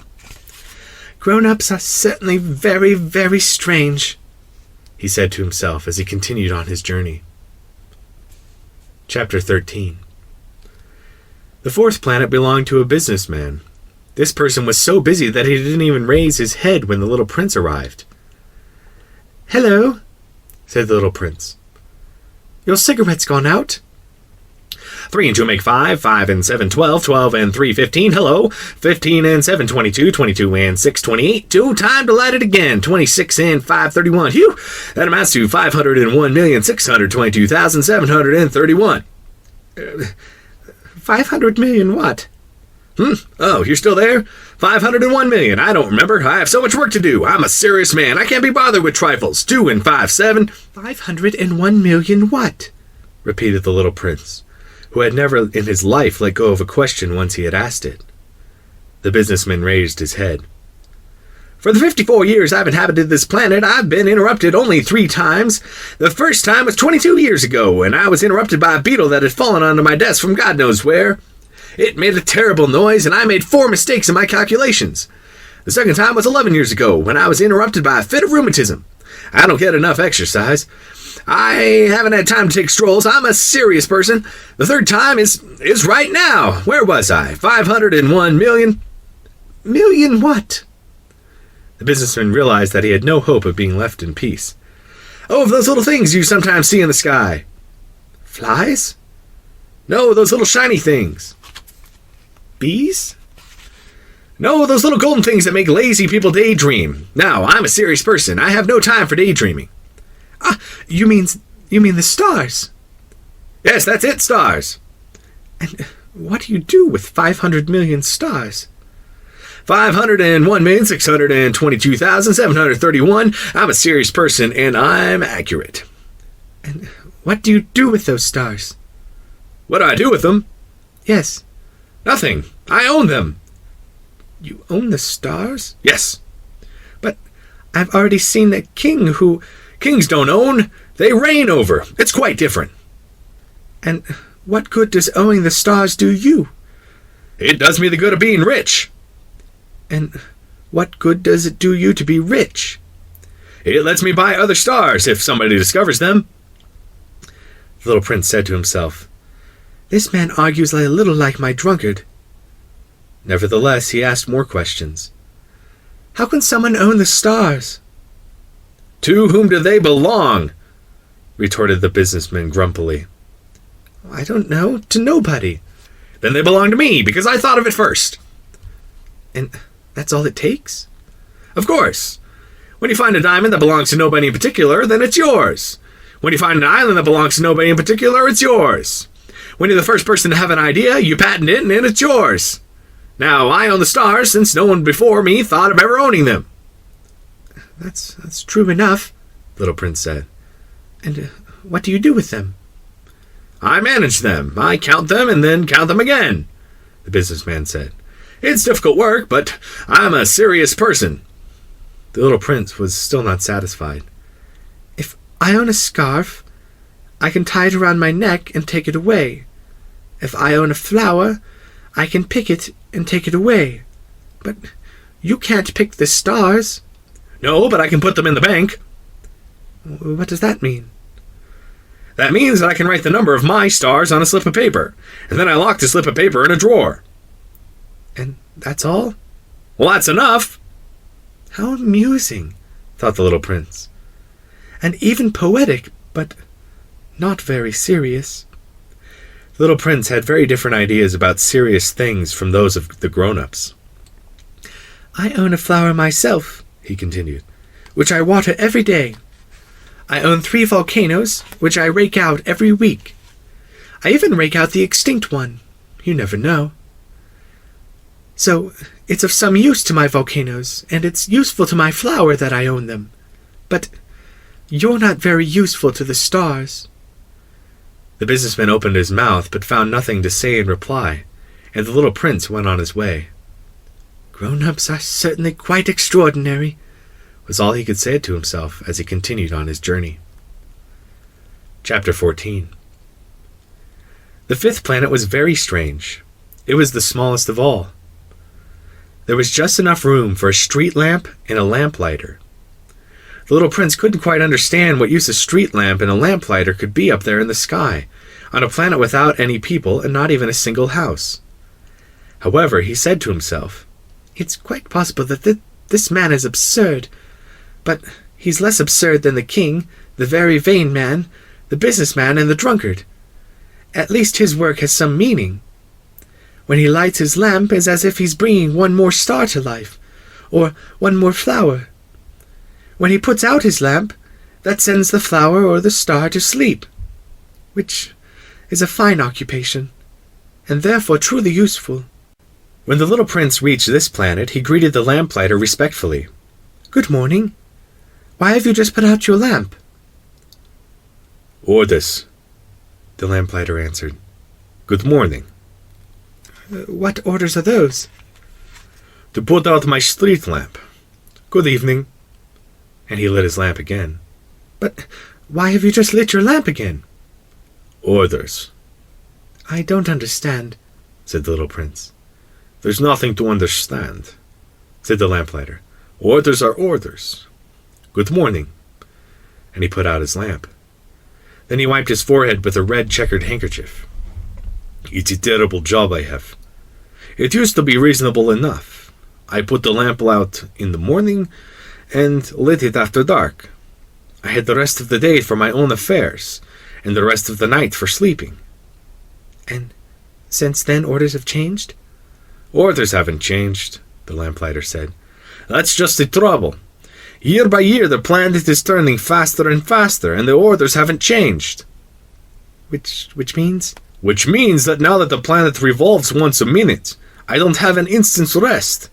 "Grown-ups are certainly very, very strange," he said to himself as he continued on his journey. Chapter 13. The fourth planet belonged to a businessman. This person was so busy that he didn't even raise his head when the little prince arrived. "Hello," said the little prince. "Your cigarette's gone out." 3 and 2 make 5, 5 and 7, 12, 12 and 3, 15, hello, 15 and 7, 22, 22 and 6, 28, 2, time to light it again, 26 and 5, 31, phew, that amounts to 501,622,731. 500 million what? Oh, you're still there? 501 million, I don't remember, I have so much work to do, I'm a serious man, I can't be bothered with trifles, 2 and 5, 7. 501 million what? Repeated the little prince, who had never in his life let go of a question once he had asked it. The businessman raised his head. For the 54 years I've inhabited this planet, I've been interrupted only 3 times. The first time was 22 years ago, and I was interrupted by a beetle that had fallen onto my desk from God knows where. It made a terrible noise, and I made 4 mistakes in my calculations. The second time was 11 years ago, when I was interrupted by a fit of rheumatism. I don't get enough exercise. I haven't had time to take strolls. I'm a serious person. The third time is right now. Where was I? 501 million? Million what? The businessman realized that he had no hope of being left in peace. Oh, of those little things you sometimes see in the sky. Flies? No, those little shiny things. Bees? No, those little golden things that make lazy people daydream. Now, I'm a serious person. I have no time for daydreaming. Ah, you mean the stars? Yes, that's it, stars. And what do you do with 500 million stars? 501,622,731. I'm a serious person, and I'm accurate. And what do you do with those stars? What do I do with them? Yes. Nothing. I own them. You own the stars? Yes. But I've already seen a king who... Kings don't own. They reign over. It's quite different. And what good does owning the stars do you? It does me the good of being rich. And what good does it do you to be rich? It lets me buy other stars if somebody discovers them. The little prince said to himself, "This man argues a little like my drunkard." Nevertheless, he asked more questions. "How can someone own the stars?" "To whom do they belong?" retorted the businessman grumpily. "I don't know. To nobody." "Then they belong to me, because I thought of it first." "And that's all it takes?" "Of course. When you find a diamond that belongs to nobody in particular, then it's yours. When you find an island that belongs to nobody in particular, it's yours. When you're the first person to have an idea, you patent it, and then it's yours. Now, I own the stars, since no one before me thought of ever owning them." That's true enough," the little prince said. "And what do you do with them?" "I manage them. I count them and then count them again," the businessman said. "It's difficult work, but I'm a serious person." The little prince was still not satisfied. "If I own a scarf, I can tie it around my neck and take it away. If I own a flower, I can pick it and take it away. But you can't pick the stars." "No, but I can put them in the bank." "What does that mean?" "That means that I can write the number of my stars on a slip of paper, and then I lock the slip of paper in a drawer." "And that's all?" "Well, that's enough." "How amusing," thought the little prince. "And even poetic, but not very serious." The little prince had very different ideas about serious things from those of the grown-ups. "I own a flower myself," he continued, "which I water every day. I own 3 volcanoes, which I rake out every week. I even rake out the extinct one. You never know. So it's of some use to my volcanoes, and it's useful to my flower that I own them. But you're not very useful to the stars." The businessman opened his mouth, but found nothing to say in reply, and the little prince went on his way. "Grown-ups are certainly quite extraordinary," was all he could say to himself as he continued on his journey. Chapter 14. The 5th planet was very strange. It was the smallest of all. There was just enough room for a street lamp and a lamplighter. The little prince couldn't quite understand what use a street lamp and a lamplighter could be up there in the sky, on a planet without any people and not even a single house. However, he said to himself, "It's quite possible that this man is absurd. But he's less absurd than the king, the very vain man, the businessman, and the drunkard. At least his work has some meaning. When he lights his lamp, it's as if he's bringing one more star to life, or one more flower. When he puts out his lamp, that sends the flower or the star to sleep, which is a fine occupation, and therefore truly useful." When the little prince reached this planet, he greeted the lamplighter respectfully. "Good morning. Why have you just put out your lamp?" "Orders," the lamplighter answered. "Good morning." "What orders are those?" "To put out my street lamp. Good evening." And he lit his lamp again. "But why have you just lit your lamp again?" "Orders." "I don't understand," said the little prince. "There's nothing to understand," said the lamplighter. "Orders are orders. Good morning." And he put out his lamp. Then he wiped his forehead with a red checkered handkerchief. "It's a terrible job I have. It used to be reasonable enough. I put the lamp out in the morning and lit it after dark. I had the rest of the day for my own affairs, and the rest of the night for sleeping." "And since then orders have changed?" "Orders haven't changed," the lamplighter said. "That's just the trouble. Year by year the planet is turning faster and faster, and the orders haven't changed." Which means? "Which means that now that the planet revolves once a minute, I don't have an instant's rest.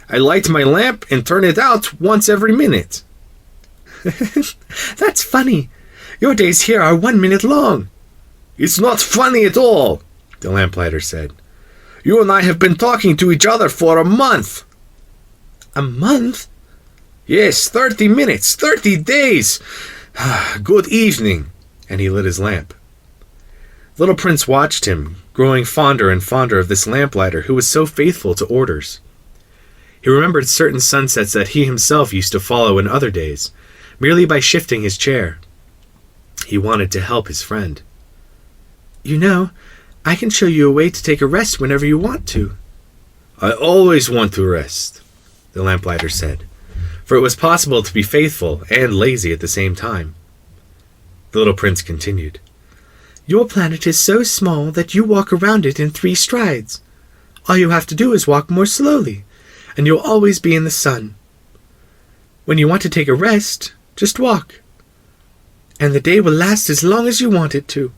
I light my lamp and turn it out once every minute." "That's funny. Your days here are 1 minute long." "It's not funny at all," the lamplighter said. "You and I have been talking to each other for a month." "A month?" "Yes, 30 minutes, 30 days. Good evening." And he lit his lamp. Little Prince watched him, growing fonder and fonder of this lamplighter who was so faithful to orders. He remembered certain sunsets that he himself used to follow in other days, merely by shifting his chair. He wanted to help his friend. You know, I can show you a way to take a rest whenever you want to. I always want to rest, the lamplighter said, for it was possible to be faithful and lazy at the same time. The little prince continued. Your planet is so small that you walk around it in 3 strides. All you have to do is walk more slowly, and you'll always be in the sun. When you want to take a rest, just walk, and the day will last as long as you want it to.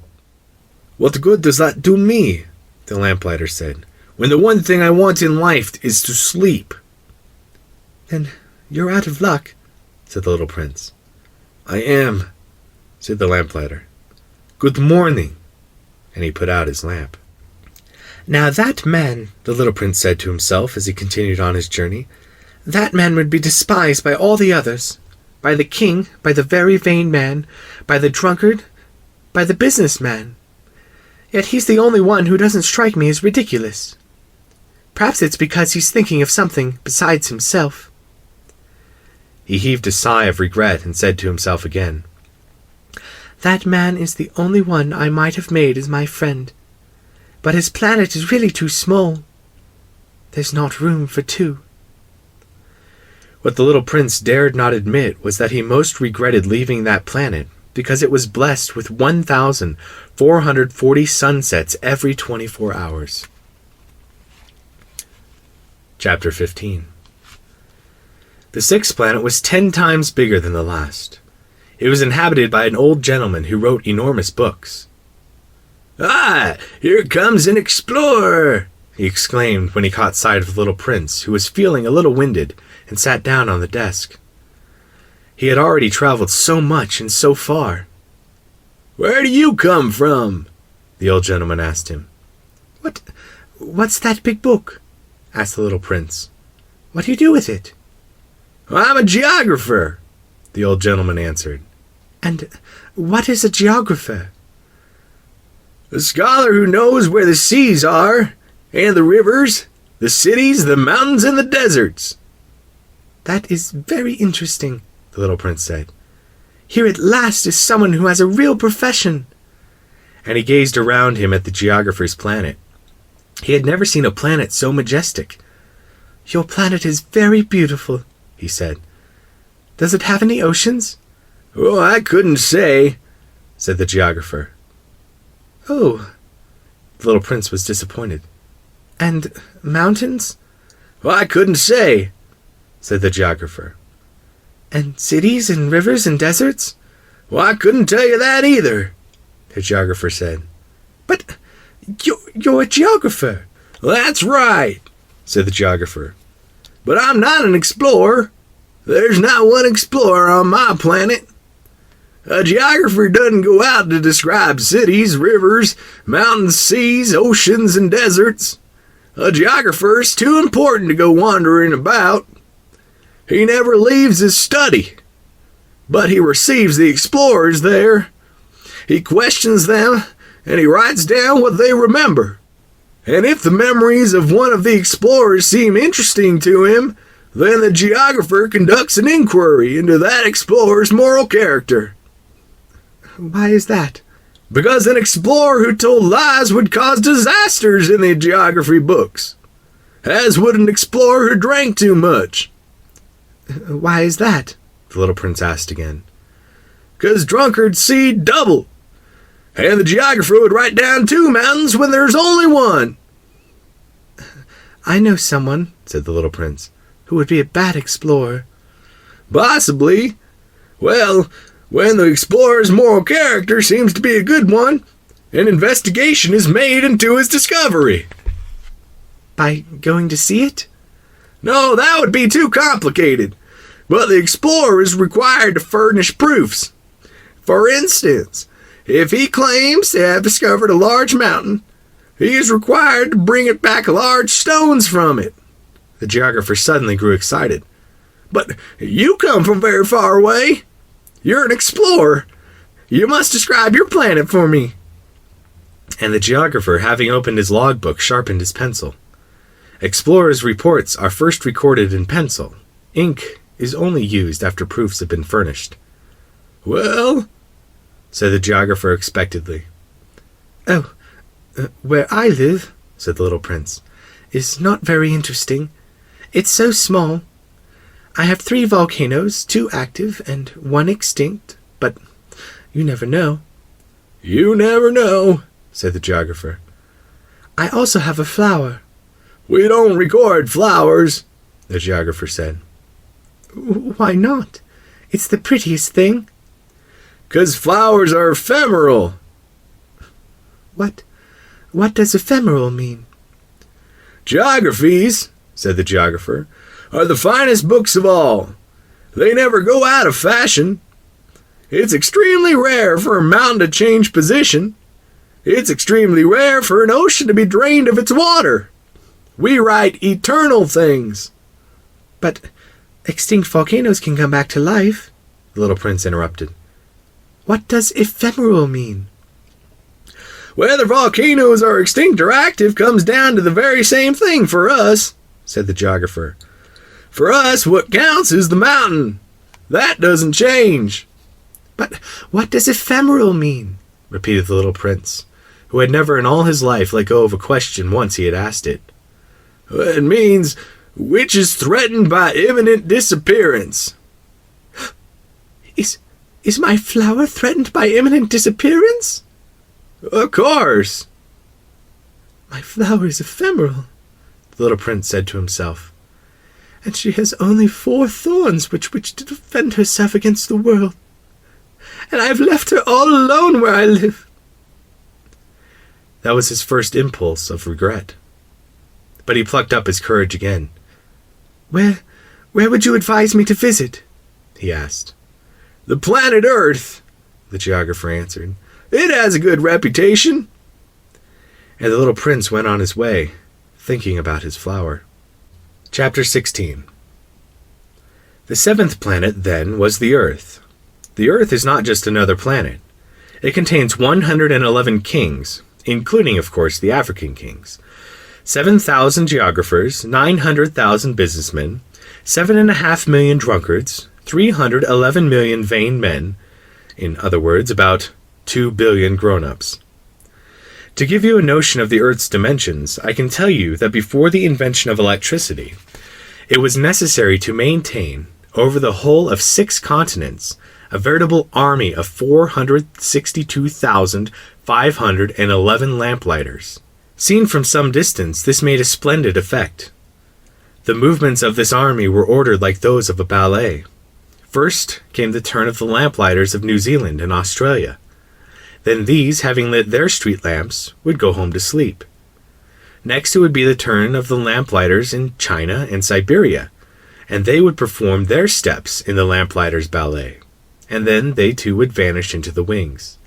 What good does that do me, the lamplighter said, when the one thing I want in life is to sleep? Then you're out of luck, said the little prince. I am, said the lamplighter. Good morning, and he put out his lamp. Now that man, the little prince said to himself as he continued on his journey, that man would be despised by all the others, by the king, by the very vain man, by the drunkard, by the businessman. Yet he's the only one who doesn't strike me as ridiculous. Perhaps it's because he's thinking of something besides himself. He heaved a sigh of regret and said to himself again, That man is the only one I might have made as my friend. But his planet is really too small. There's not room for 2. What the little prince dared not admit was that he most regretted leaving that planet because it was blessed with 1,440 sunsets every 24 hours. Chapter 15. The 6th planet was 10 times bigger than the last. It was inhabited by an old gentleman who wrote enormous books. "Ah, here comes an explorer!" he exclaimed when he caught sight of the little prince, who was feeling a little winded, and sat down on the desk. He had already traveled so much and so far. "Where do you come from?" the old gentleman asked him. What's that big book?" asked the little prince. "What do you do with it?" "I'm a geographer," the old gentleman answered. "And what is a geographer?" "A scholar who knows where the seas are, and the rivers, the cities, the mountains, and the deserts." "That is very interesting," the little prince said. "Here at last is someone who has a real profession." And he gazed around him at the geographer's planet. He had never seen a planet so majestic. "Your planet is very beautiful," he said. "Does it have any oceans?" "Oh, I couldn't say," said the geographer. "Oh," the little prince was disappointed. "And mountains?" "Oh, I couldn't say," said the geographer. "And cities and rivers and deserts?" "Well, I couldn't tell you that either," the geographer said. "But you're a geographer." "That's right," said the geographer. "But I'm not an explorer. There's not one explorer on my planet. A geographer doesn't go out to describe cities, rivers, mountains, seas, oceans, and deserts. A geographer's too important to go wandering about. He never leaves his study, but he receives the explorers there. He questions them, and he writes down what they remember. And if the memories of one of the explorers seem interesting to him, then the geographer conducts an inquiry into that explorer's moral character." "Why is that?" "Because an explorer who told lies would cause disasters in the geography books, as would an explorer who drank too much." "Why is that?" the little prince asked again. "'Cause drunkards see double, and the geographer would write down 2 mountains when there's only one." "I know someone," said the little prince, "who would be a bad explorer." "Possibly. Well, when the explorer's moral character seems to be a good one, an investigation is made into his discovery." "By going to see it?" "No, that would be too complicated. But the explorer is required to furnish proofs. For instance, if he claims to have discovered a large mountain, he is required to bring back large stones from it." The geographer suddenly grew excited. "But you come from very far away. You're an explorer. You must describe your planet for me." And the geographer, having opened his logbook, sharpened his pencil. Explorers' reports are first recorded in pencil. Ink is only used after proofs have been furnished. "Well," said the geographer expectedly. "Oh, Where I live," said the little prince, "is not very interesting. It's so small. I have 3 volcanoes, 2 active and 1 extinct, but you never know." "You never know," said the geographer. "I also have a flower." "We don't record flowers," the geographer said. "Why not? It's the prettiest thing." "'Cause flowers are ephemeral." What does ephemeral mean?" "Geographies," said the geographer, "are the finest books of all. They never go out of fashion. It's extremely rare for a mountain to change position. It's extremely rare for an ocean to be drained of its water. We write eternal things." "But extinct volcanoes can come back to life," the little prince interrupted. "What does ephemeral mean?" "Whether volcanoes are extinct or active comes down to the very same thing for us," said the geographer. "For us, what counts is the mountain. That doesn't change." "But what does ephemeral mean?" repeated the little prince, who had never in all his life let go of a question once he had asked it. "It means which is threatened by imminent disappearance." Is my flower threatened by imminent disappearance?" "Of course." "My flower is ephemeral," the little prince said to himself, "and she has only 4 thorns with which to defend herself against the world. And I have left her all alone where I live." That was his first impulse of regret. But he plucked up his courage again. Where would you advise me to visit?" he asked. "The planet Earth," the geographer answered. "It has a good reputation." And the little prince went on his way, thinking about his flower. Chapter 16. The 7th planet, then, was the Earth. The Earth is not just another planet. It contains 111 kings, including, of course, the African kings, 7,000 geographers, 900,000 businessmen, 7.5 million drunkards, 311 million vain men, in other words, about 2 billion grown-ups. To give you a notion of the Earth's dimensions, I can tell you that before the invention of electricity, it was necessary to maintain, over the whole of 6 continents, a veritable army of 462,511 lamplighters. Seen from some distance, this made a splendid effect. The movements of this army were ordered like those of a ballet. First came the turn of the lamplighters of New Zealand and Australia. Then these, having lit their street lamps, would go home to sleep. Next it would be the turn of the lamplighters in China and Siberia, and they would perform their steps in the lamplighters' ballet, and then they too would vanish into the wings.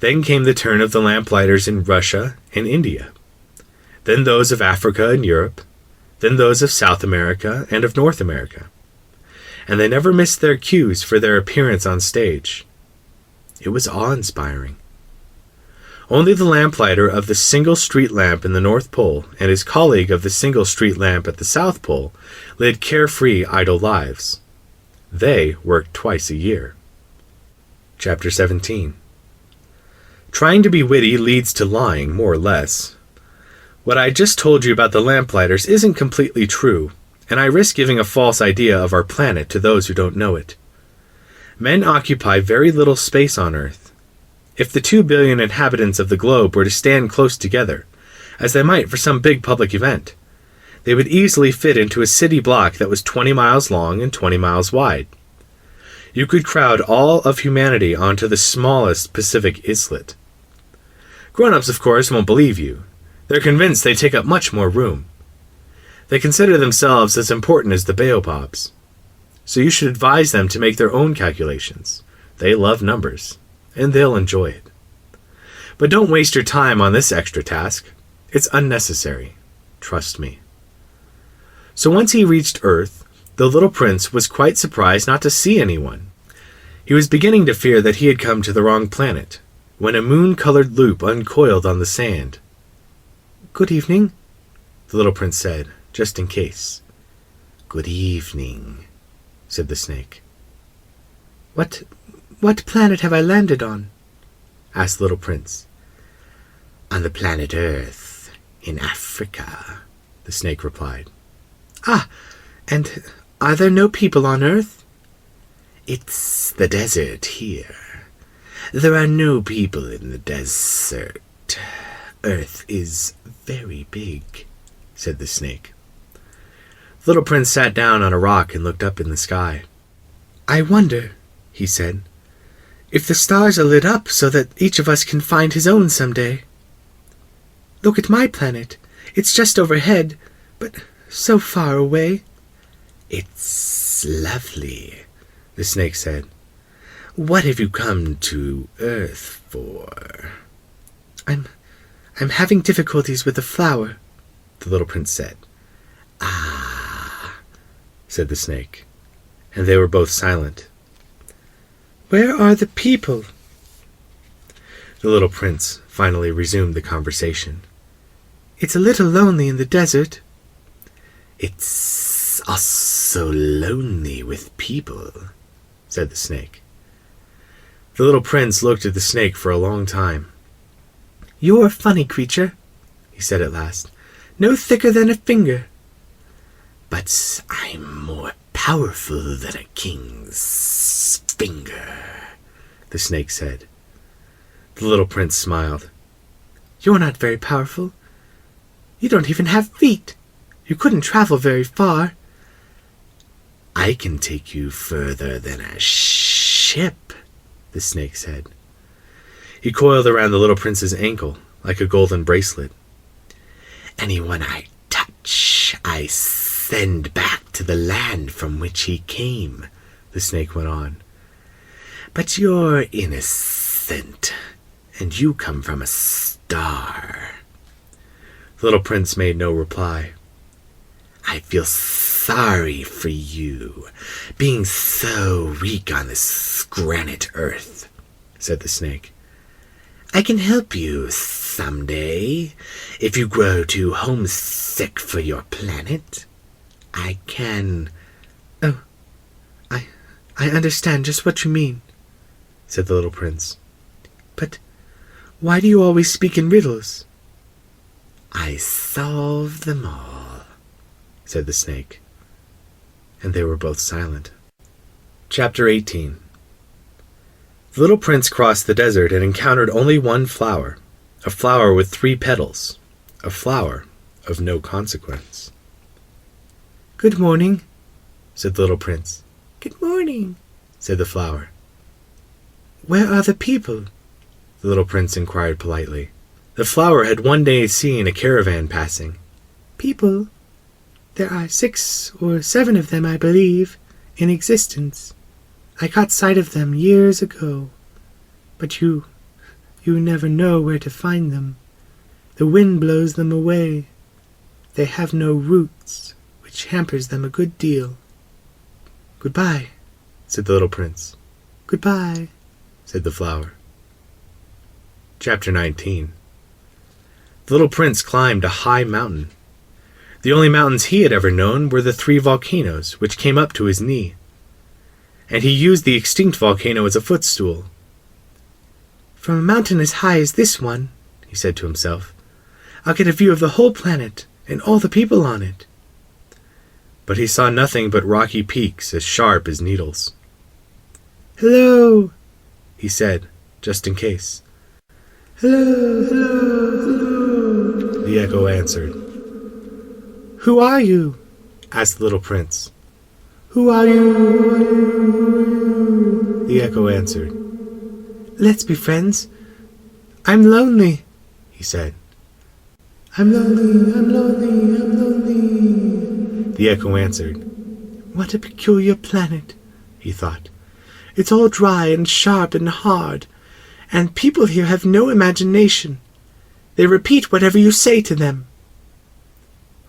Then came the turn of the lamplighters in Russia and India, then those of Africa and Europe, then those of South America and of North America. And they never missed their cues for their appearance on stage. It was awe-inspiring. Only the lamplighter of the single street lamp in the North Pole and his colleague of the single street lamp at the South Pole led carefree, idle lives. They worked twice a year. Chapter 17. Trying to be witty leads to lying, more or less. What I just told you about the lamplighters isn't completely true, and I risk giving a false idea of our planet to those who don't know it. Men occupy very little space on Earth. If the 2 billion inhabitants of the globe were to stand close together, as they might for some big public event, they would easily fit into a city block that was 20 miles long and 20 miles wide. You could crowd all of humanity onto the smallest Pacific islet. Grown-ups, of course, won't believe you. They're convinced they take up much more room. They consider themselves as important as the baobabs. So you should advise them to make their own calculations. They love numbers, and they'll enjoy it. But don't waste your time on this extra task. It's unnecessary. Trust me. So once he reached Earth, the little prince was quite surprised not to see anyone. He was beginning to fear that he had come to the wrong planet, when a moon-colored loop uncoiled on the sand. "Good evening," the little prince said, just in case. "Good evening," said the snake. What planet have I landed on?" asked the little prince. On the planet Earth, in Africa, the snake replied. Ah, and are there no people on Earth? It's the desert here. There are no people in the desert. Earth is very big, said the snake. The little prince sat down on a rock and looked up in the sky. I wonder, he said, if the stars are lit up so that each of us can find his own someday. Look at my planet. It's just overhead, but so far away. It's lovely, the snake said. What have you come to Earth for? I'm having difficulties with the flower, the little prince said. Ah, said the snake, and they were both silent. Where are the people? The little prince finally resumed the conversation. It's a little lonely in the desert. It's also lonely with people, said the snake. The little prince looked at the snake for a long time. You're a funny creature, he said at last. No thicker than a finger. But I'm more powerful than a king's finger, the snake said. The little prince smiled. You're not very powerful. You don't even have feet. You couldn't travel very far. I can take you further than a ship, the snake said. He coiled around the little prince's ankle like a golden bracelet. Anyone I touch, I send back to the land from which he came, the snake went on. But you're innocent, and you come from a star. The little prince made no reply. I feel sorry for you, being so weak on this granite earth, said the snake. I can help you someday, if you grow too homesick for your planet. I can... Oh, I understand just what you mean, said the little prince. But why do you always speak in riddles? I solve them all, said the snake. And they were both silent. Chapter 18. The little prince crossed the desert and encountered only one flower, a flower with 3 petals, a flower of no consequence. Good morning, said the little prince. Good morning, said the flower. Where are the people? The little prince inquired politely. The flower had one day seen a caravan passing. People? There are 6 or 7 of them, I believe, in existence. I caught sight of them years ago. But you never know where to find them. The wind blows them away. They have no roots, which hampers them a good deal. Goodbye, said the little prince. Goodbye, said the flower. Chapter 19. The little prince climbed a high mountain. The only mountains he had ever known were the 3 volcanoes, which came up to his knee. And he used the extinct volcano as a footstool. From a mountain as high as this one, he said to himself, I'll get a view of the whole planet and all the people on it. But he saw nothing but rocky peaks as sharp as needles. Hello, he said, just in case. Hello, hello, hello, the echo answered. Who are you? asked the little prince. Who are you? The echo answered. Let's be friends. I'm lonely, he said. I'm lonely, I'm lonely, I'm lonely, the echo answered. What a peculiar planet, he thought. It's all dry and sharp and hard, and people here have no imagination. They repeat whatever you say to them.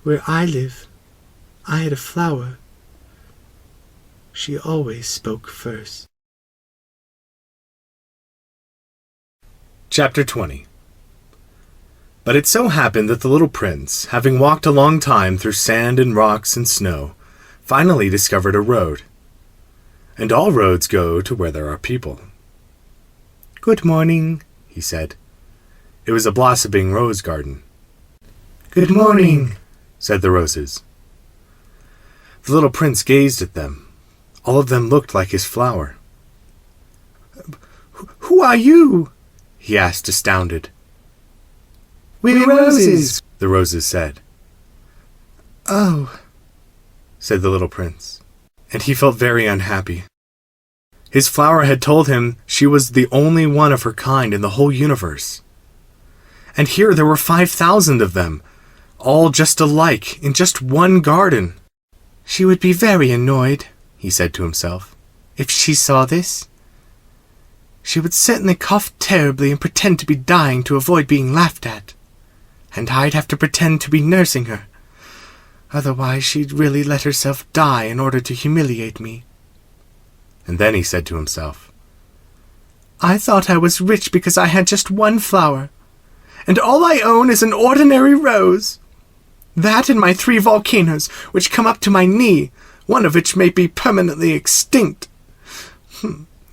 Where I live, I had a flower. She always spoke first. Chapter 20. But it so happened that the little prince, having walked a long time through sand and rocks and snow, finally discovered a road. And all roads go to where there are people. Good morning, he said. It was a blossoming rose garden. Good morning, said the roses. The little prince gazed at them. All of them looked like his flower. Who are you? He asked, astounded. We're roses, the roses said. Oh, said the little prince, and he felt very unhappy. His flower had told him she was the only one of her kind in the whole universe. And here there were 5,000 of them, all just alike, in just one garden. She would be very annoyed, he said to himself, if she saw this. She would certainly cough terribly and pretend to be dying to avoid being laughed at. And I'd have to pretend to be nursing her. Otherwise she'd really let herself die in order to humiliate me. And then he said to himself, I thought I was rich because I had just one flower, and all I own is an ordinary rose. That and my 3 volcanoes, which come up to my knee, one of which may be permanently extinct.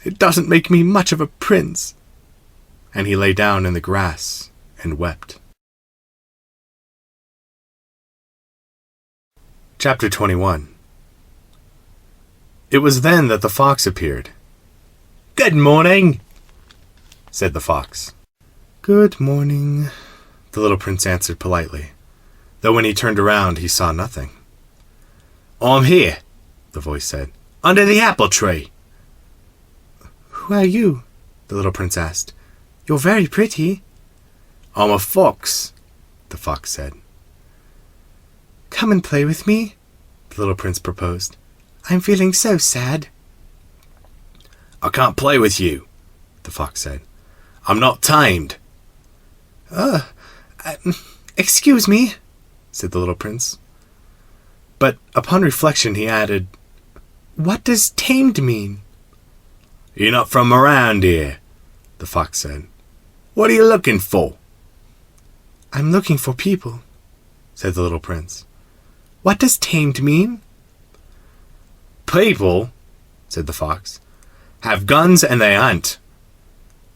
It doesn't make me much of a prince. And he lay down in the grass and wept. Chapter 21. It was then that the fox appeared. "Good morning," said the fox. Good morning, the little prince answered politely, though when he turned around he saw nothing. "I'm here," the voice said, "under the apple tree." Who are you? The little prince asked. You're very pretty. "I'm a fox," the fox said. Come and play with me, the little prince proposed. I'm feeling so sad. "I can't play with you," the fox said. "I'm not tamed." Excuse me, said the little prince. But upon reflection he added, What does tamed mean? "You're not from around here," the fox said. "What are you looking for?" I'm looking for people, said the little prince. What does tamed mean? "People," said the fox, "have guns and they hunt.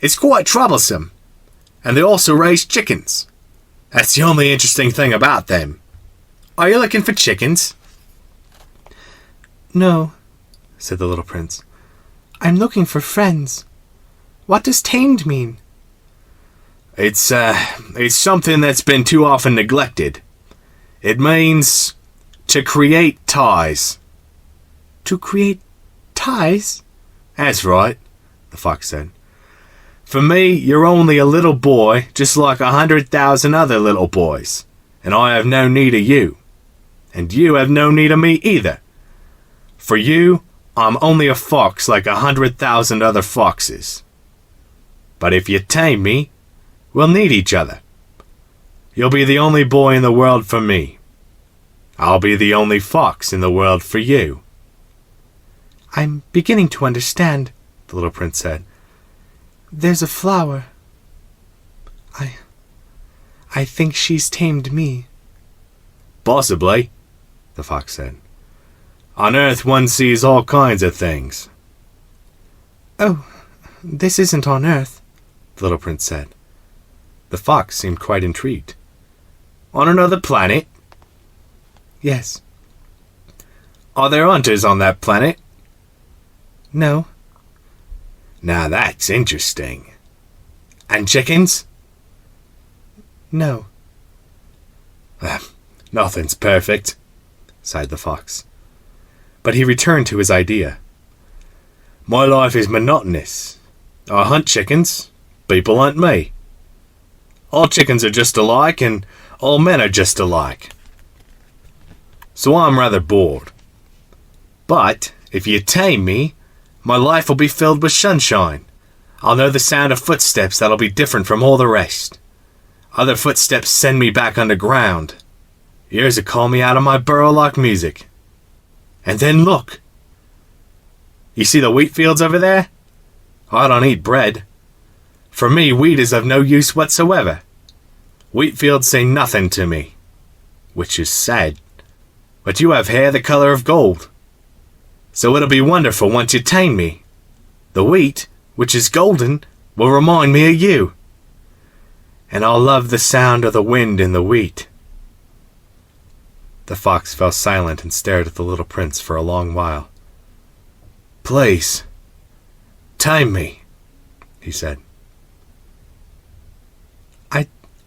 It's quite troublesome. And they also raise chickens. That's the only interesting thing about them. Are you looking for chickens?" No, said the little prince. I'm looking for friends. What does tamed mean? It's something that's been too often neglected. It means to create ties. To create ties? That's right, the fox said. For me, you're only a little boy, just like 100,000 other little boys, and I have no need of you. And you have no need of me either. For you, I'm only a fox like 100,000 other foxes. But if you tame me, we'll need each other. You'll be the only boy in the world for me. I'll be the only fox in the world for you. I'm beginning to understand, the little prince said. There's a flower. I think she's tamed me. Possibly, the fox said. On Earth one sees all kinds of things. Oh, this isn't on Earth, the little prince said. The fox seemed quite intrigued. On another planet? Yes. Are there hunters on that planet? No. Now that's interesting. And chickens? No. Nothing's perfect, sighed the fox. But he returned to his idea. My life is monotonous. I hunt chickens. People hunt me. All chickens are just alike, and all men are just alike. So I'm rather bored. But if you tame me, my life will be filled with sunshine. I'll know the sound of footsteps that'll be different from all the rest. Other footsteps send me back underground. Yours will call me out of my burrow like music. And then look. You see the wheat fields over there? I don't eat bread. For me, wheat is of no use whatsoever. Wheat fields say nothing to me, which is sad. But you have hair the color of gold. So it'll be wonderful once you tame me. The wheat, which is golden, will remind me of you. and I'll love the sound of the wind in the wheat." The fox fell silent and stared at the little prince for a long while. "Please, tame me," he said.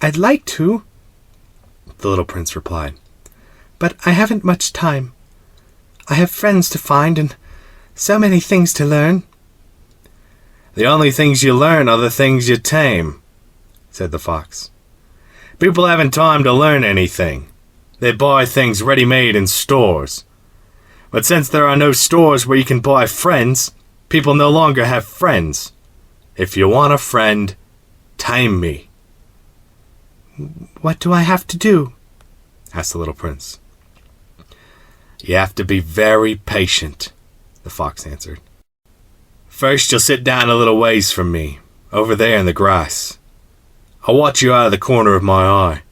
I'd like to," the little prince replied, "but I haven't much time. I have friends to find and so many things to learn." "The only things you learn are the things you tame," said the fox. "People haven't time to learn anything. They buy things ready-made in stores. But since there are no stores where you can buy friends, people no longer have friends. If you want a friend, tame me." "What do I have to do?" asked the little prince. "You have to be very patient," the fox answered. "First you'll sit down a little ways from me, over there in the grass. I'll watch you out of the corner of my eye,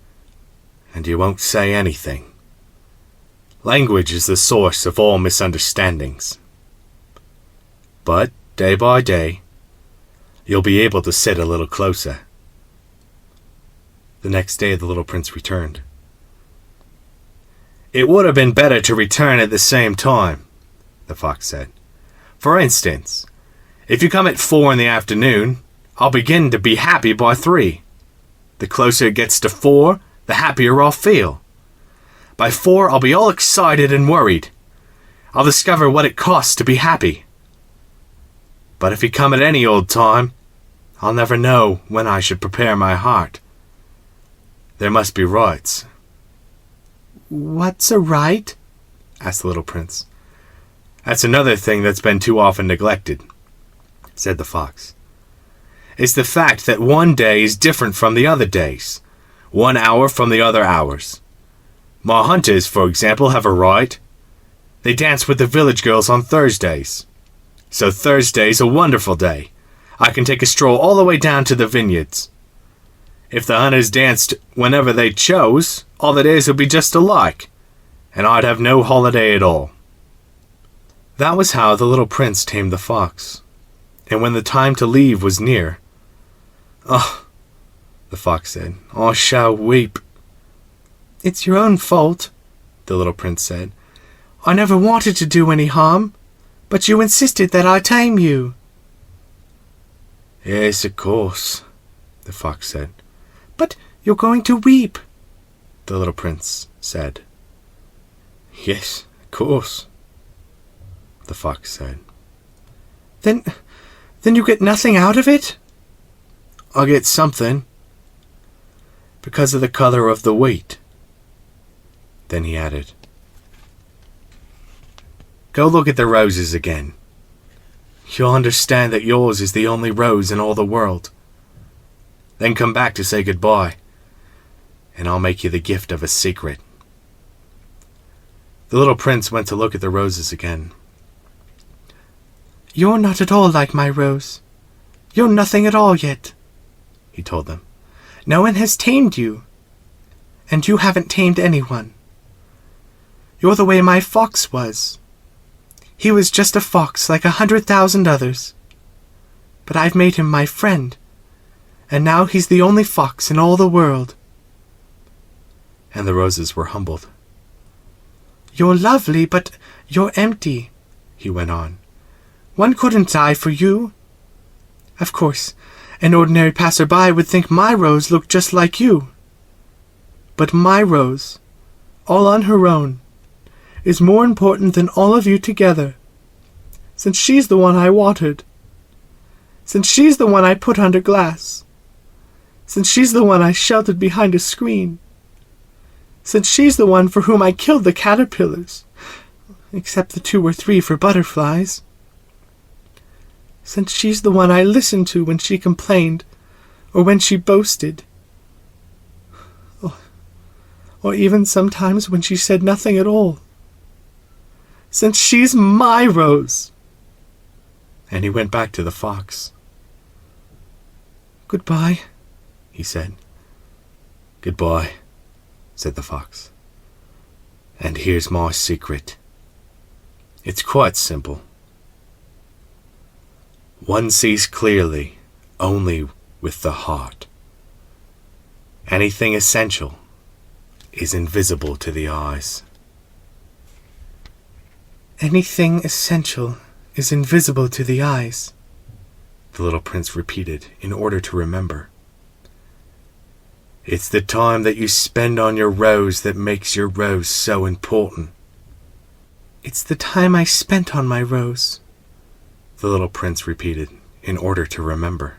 and you won't say anything. Language is the source of all misunderstandings. But, day by day, you'll be able to sit a little closer." The next day the little prince returned. "It would have been better to return at the same time," the fox said. "For instance, if you come at 4 in the afternoon, I'll begin to be happy by 3. The closer it gets to 4, the happier I'll feel. By 4, I'll be all excited and worried. I'll discover what it costs to be happy. But if you come at any old time, I'll never know when I should prepare my heart. There must be rights." "What's a right?" asked the little prince. "That's another thing that's been too often neglected," said the fox. "It's the fact that one day is different from the other days, 1 hour from the other hours. My hunters, for example, have a right. They dance with the village girls on Thursdays. So Thursday's a wonderful day. I can take a stroll all the way down to the vineyards. If the hunters danced whenever they chose, all the days would be just alike, and I'd have no holiday at all." That was how the little prince tamed the fox. And when the time to leave was near, "Oh," the fox said, "I shall weep." "It's your own fault," the little prince said. "I never wanted to do any harm, but you insisted that I tame you." "Yes, of course," the fox said. "But you're going to weep," the little prince said. "Yes, of course," the fox said. Then you get nothing out of it?" "I'll get something, because of the color of the wheat." Then he added, "Go look at the roses again. You'll understand that yours is the only rose in all the world. Then come back to say goodbye, and I'll make you the gift of a secret." The little prince went to look at the roses again. "You're not at all like my rose. You're nothing at all yet," he told them. "No one has tamed you, and you haven't tamed anyone. You're the way my fox was. He was just a fox like 100,000 others. But I've made him my friend, and now he's the only fox in all the world." And the roses were humbled. "You're lovely, but you're empty," he went on. "One couldn't die for you. Of course, an ordinary passerby would think my rose looked just like you. But my rose, all on her own, is more important than all of you together, since she's the one I watered, since she's the one I put under glass, since she's the one I sheltered behind a screen, since she's the one for whom I killed the caterpillars, except the 2 or 3 for butterflies, since she's the one I listened to when she complained, or when she boasted, or even sometimes when she said nothing at all, since she's my rose." And he went back to the fox. "Goodbye," he said. "Goodbye," said the fox. "And here's my secret. It's quite simple. One sees clearly only with the heart. Anything essential is invisible to the eyes. Anything essential is invisible to the eyes, the little prince repeated in order to remember. It's the time that you spend on your rose that makes your rose so important. It's the time I spent on my rose, the little prince repeated in order to remember.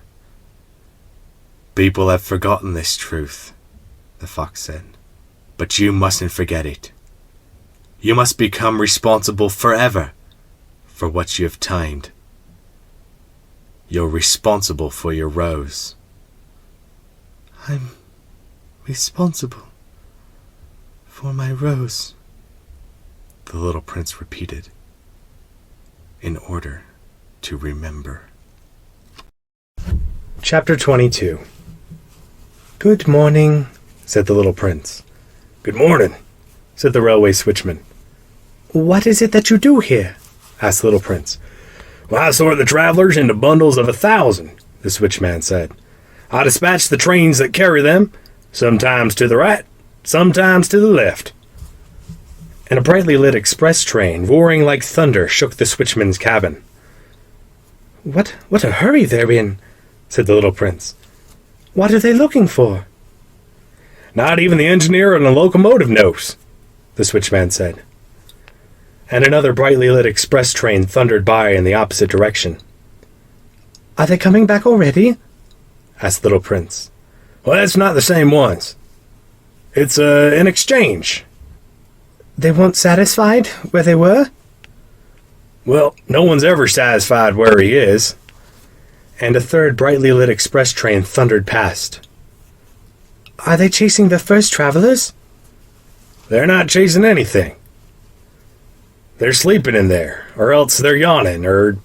People have forgotten this truth, the fox said, but you mustn't forget it. You must become responsible forever for what you have tamed. You're responsible for your rose. I'm responsible for my rose, the little prince repeated in order to remember. Chapter 22. "Good morning," said the little prince. "Good morning," said the railway switchman. "What is it that you do here?" asked the little prince. "Well, I sort the travelers into bundles of 1,000, the switchman said. "I dispatch the trains that carry them, sometimes to the right, sometimes to the left." And a brightly lit express train, roaring like thunder, shook the switchman's cabin. What a hurry they're in," said the little prince. "What are they looking for?" "Not even the engineer on the locomotive knows," the switchman said. And another brightly lit express train thundered by in the opposite direction. "Are they coming back already?" asked the little prince. "Well, that's not the same ones. It's an exchange." "They weren't satisfied where they were?" "Well, no one's ever satisfied where he is." And a third brightly lit express train thundered past. "Are they chasing the first travelers?" "They're not chasing anything. They're sleeping in there, or else they're yawning, or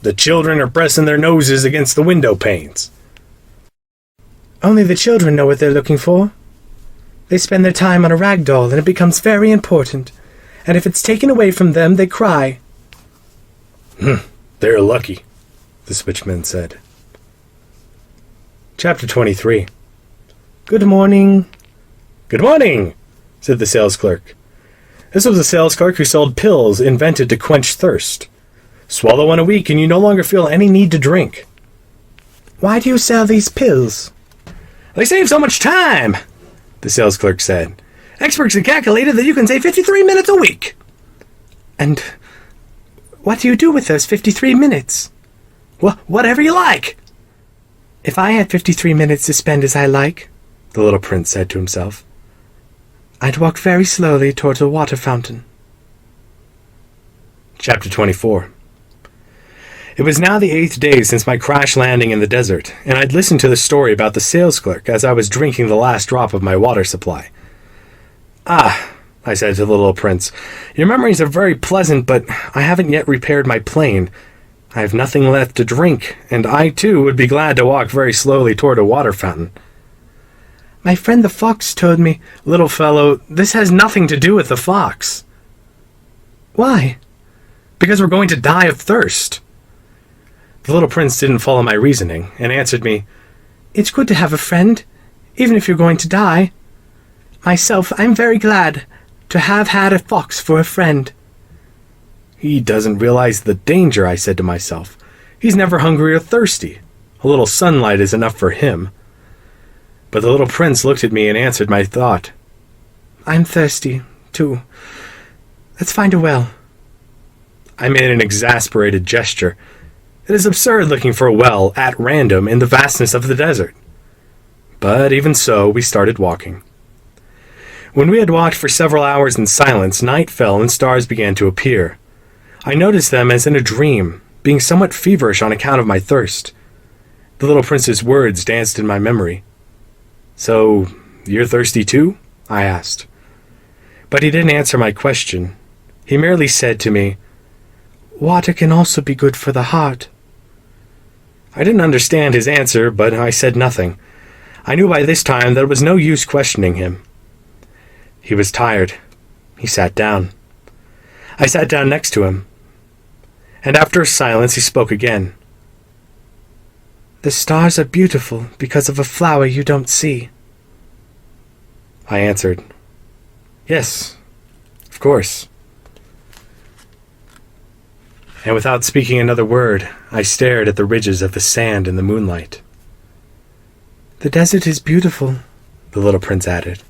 the children are pressing their noses against the window panes." "Only the children know what they're looking for. They spend their time on a rag doll, and it becomes very important. And if it's taken away from them, they cry." "They're lucky," the switchman said. Chapter 23. "Good morning." "Good morning," said the sales clerk. This was a sales clerk who sold pills invented to quench thirst. Swallow one a week and you no longer feel any need to drink. "Why do you sell these pills?" "They save so much time," the sales clerk said. "Experts have calculated that you can save 53 minutes a week." "And what do you do with those 53 minutes?" Whatever you like." "If I had 53 minutes to spend as I like," the little prince said to himself, "I'd walk very slowly towards a water fountain." Chapter 24. It was now the 8th day since my crash landing in the desert, and I'd listened to the story about the sales clerk as I was drinking the last drop of my water supply. "Ah," I said to the little prince, "your memories are very pleasant, but I haven't yet repaired my plane. I have nothing left to drink, and I, too, would be glad to walk very slowly toward a water fountain." "My friend the fox told me—" "Little fellow, this has nothing to do with the fox." "Why?" "Because we're going to die of thirst." The little prince didn't follow my reasoning, and answered me, "It's good to have a friend, even if you're going to die. Myself, I'm very glad to have had a fox for a friend." "He doesn't realize the danger," I said to myself. "He's never hungry or thirsty. A little sunlight is enough for him." But the little prince looked at me and answered my thought. "I'm thirsty, too. Let's find a well." I made an exasperated gesture. It is absurd looking for a well at random in the vastness of the desert. But even so, we started walking. When we had walked for several hours in silence, night fell and stars began to appear. I noticed them as in a dream, being somewhat feverish on account of my thirst. The little prince's words danced in my memory. "So, you're thirsty too?" I asked. But he didn't answer my question. He merely said to me, "Water can also be good for the heart." I didn't understand his answer, but I said nothing. I knew by this time that it was no use questioning him. He was tired. He sat down. I sat down next to him. And after a silence he spoke again. "The stars are beautiful because of a flower you don't see." I answered, "Yes, of course." And without speaking another word, I stared at the ridges of the sand in the moonlight. "The desert is beautiful," the little prince added.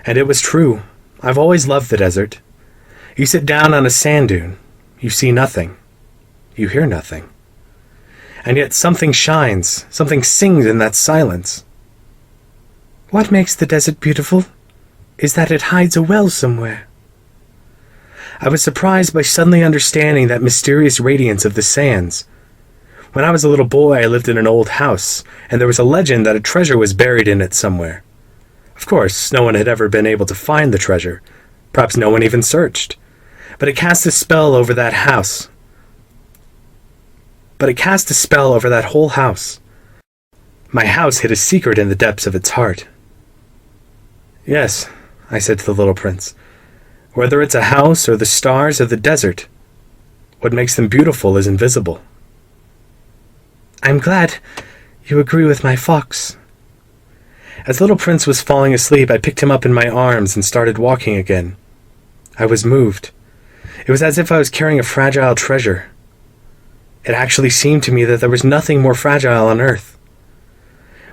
And it was true. I've always loved the desert. You sit down on a sand dune. You see nothing. You hear nothing. And yet something shines, something sings in that silence. "What makes the desert beautiful is that it hides a well somewhere." I was surprised by suddenly understanding that mysterious radiance of the sands. When I was a little boy, I lived in an old house, and there was a legend that a treasure was buried in it somewhere. Of course, no one had ever been able to find the treasure. Perhaps no one even searched. But it cast a spell over that house. But it cast a spell over that whole house. My house hid a secret in the depths of its heart. "Yes," I said to the little prince. "Whether it's a house or the stars or the desert, what makes them beautiful is invisible." "I'm glad you agree with my fox." As the little prince was falling asleep, I picked him up in my arms and started walking again. I was moved. It was as if I was carrying a fragile treasure. It actually seemed to me that there was nothing more fragile on earth.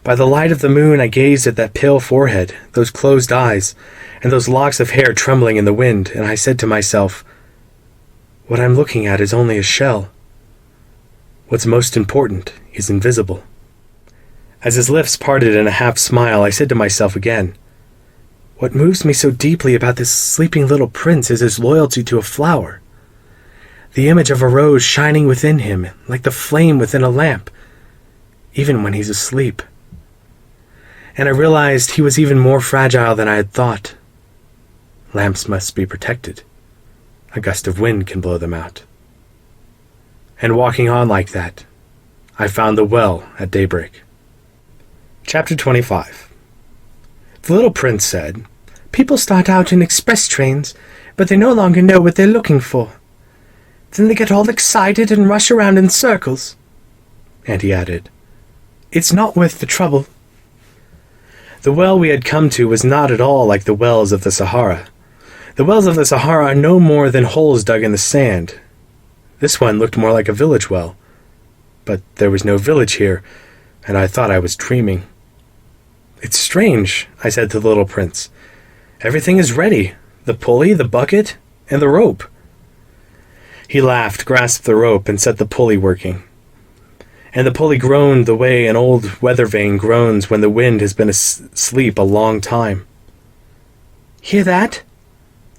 By the light of the moon, I gazed at that pale forehead, those closed eyes, and those locks of hair trembling in the wind, and I said to myself, "What I'm looking at is only a shell. What's most important is invisible." As his lips parted in a half-smile, I said to myself again, "What moves me so deeply about this sleeping little prince is his loyalty to a flower. The image of a rose shining within him, like the flame within a lamp, even when he's asleep." And I realized he was even more fragile than I had thought. Lamps must be protected. A gust of wind can blow them out. And walking on like that, I found the well at daybreak. Chapter 25. The little prince said, "People start out in express trains, but they no longer know what they're looking for. Then they get all excited and rush around in circles." And he added, "It's not worth the trouble." The well we had come to was not at all like the wells of the Sahara. The wells of the Sahara are no more than holes dug in the sand. This one looked more like a village well. But there was no village here, and I thought I was dreaming. "It's strange," I said to the little prince. "Everything is ready. The pulley, the bucket, and the rope." He laughed, grasped the rope, and set the pulley working. And the pulley groaned the way an old weather vane groans when the wind has been asleep a long time. "Hear that?"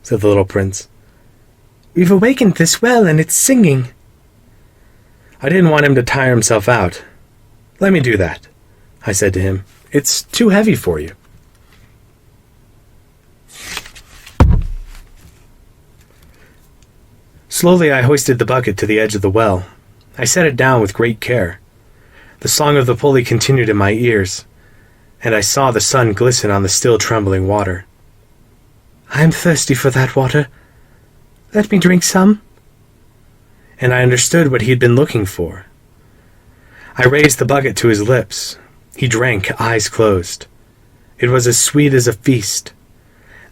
said the little prince. "We've awakened this well, and it's singing." I didn't want him to tire himself out. "Let me do that," I said to him. "It's too heavy for you." Slowly I hoisted the bucket to the edge of the well. I set it down with great care. The song of the pulley continued in my ears, and I saw the sun glisten on the still trembling water. "I'm thirsty for that water. Let me drink some." And I understood what he had been looking for. I raised the bucket to his lips. He drank, eyes closed. It was as sweet as a feast.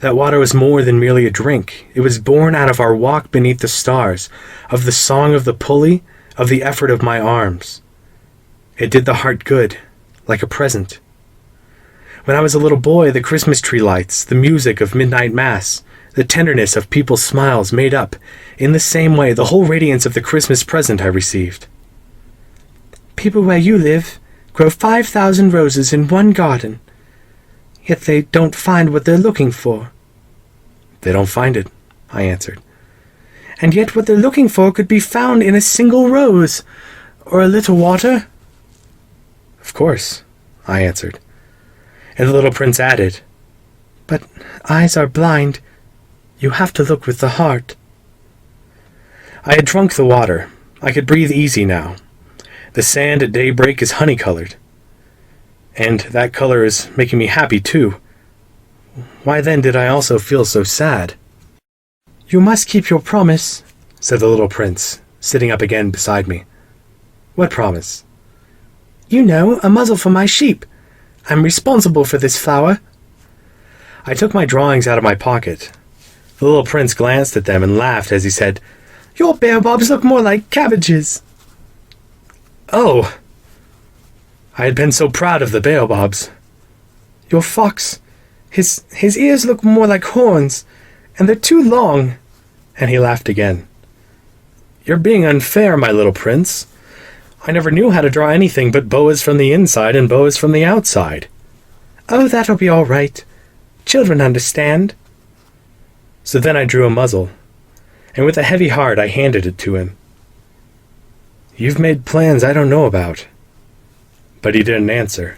That water was more than merely a drink. It was born out of our walk beneath the stars, of the song of the pulley, of the effort of my arms. It did the heart good, like a present. When I was a little boy, the Christmas tree lights, the music of midnight mass, the tenderness of people's smiles made up, in the same way, the whole radiance of the Christmas present I received. "People where you live grow 5,000 roses in one garden, yet they don't find what they're looking for." "They don't find it," I answered. "And yet what they're looking for could be found in a single rose, or a little water." "Of course," I answered. And the little prince added, "But eyes are blind. You have to look with the heart." I had drunk the water. I could breathe easy now. The sand at daybreak is honey-colored. And that color is making me happy, too. Why then did I also feel so sad? "You must keep your promise," said the little prince, sitting up again beside me. "What promise?" "You know, a muzzle for my sheep. I'm responsible for this flower." I took my drawings out of my pocket. The little prince glanced at them and laughed as he said, "Your baobabs look more like cabbages." Oh! I had been so proud of the baobabs. "Your fox, his ears look more like horns, and they're too long." And he laughed again. "You're being unfair, my little prince. I never knew how to draw anything but boas from the inside and boas from the outside." "Oh, that'll be all right. Children understand." So then I drew a muzzle, and with a heavy heart I handed it to him. "You've made plans I don't know about." But he didn't answer.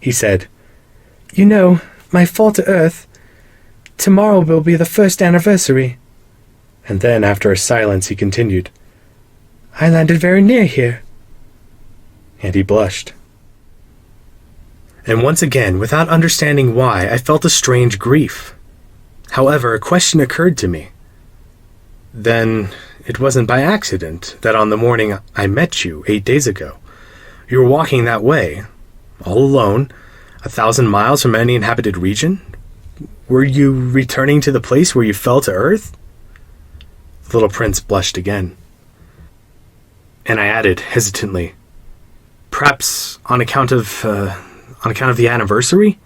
He said, "You know, my fall to Earth, tomorrow will be the first anniversary." And then, after a silence, he continued, "I landed very near here." And he blushed. And once again, without understanding why, I felt a strange grief. However, a question occurred to me. Then, it wasn't by accident that on the morning I met you 8 days ago, you were walking that way, all alone, 1,000 miles from any inhabited region? Were you returning to the place where you fell to earth? The little prince blushed again. And I added, hesitantly, "Perhaps on account of the anniversary?"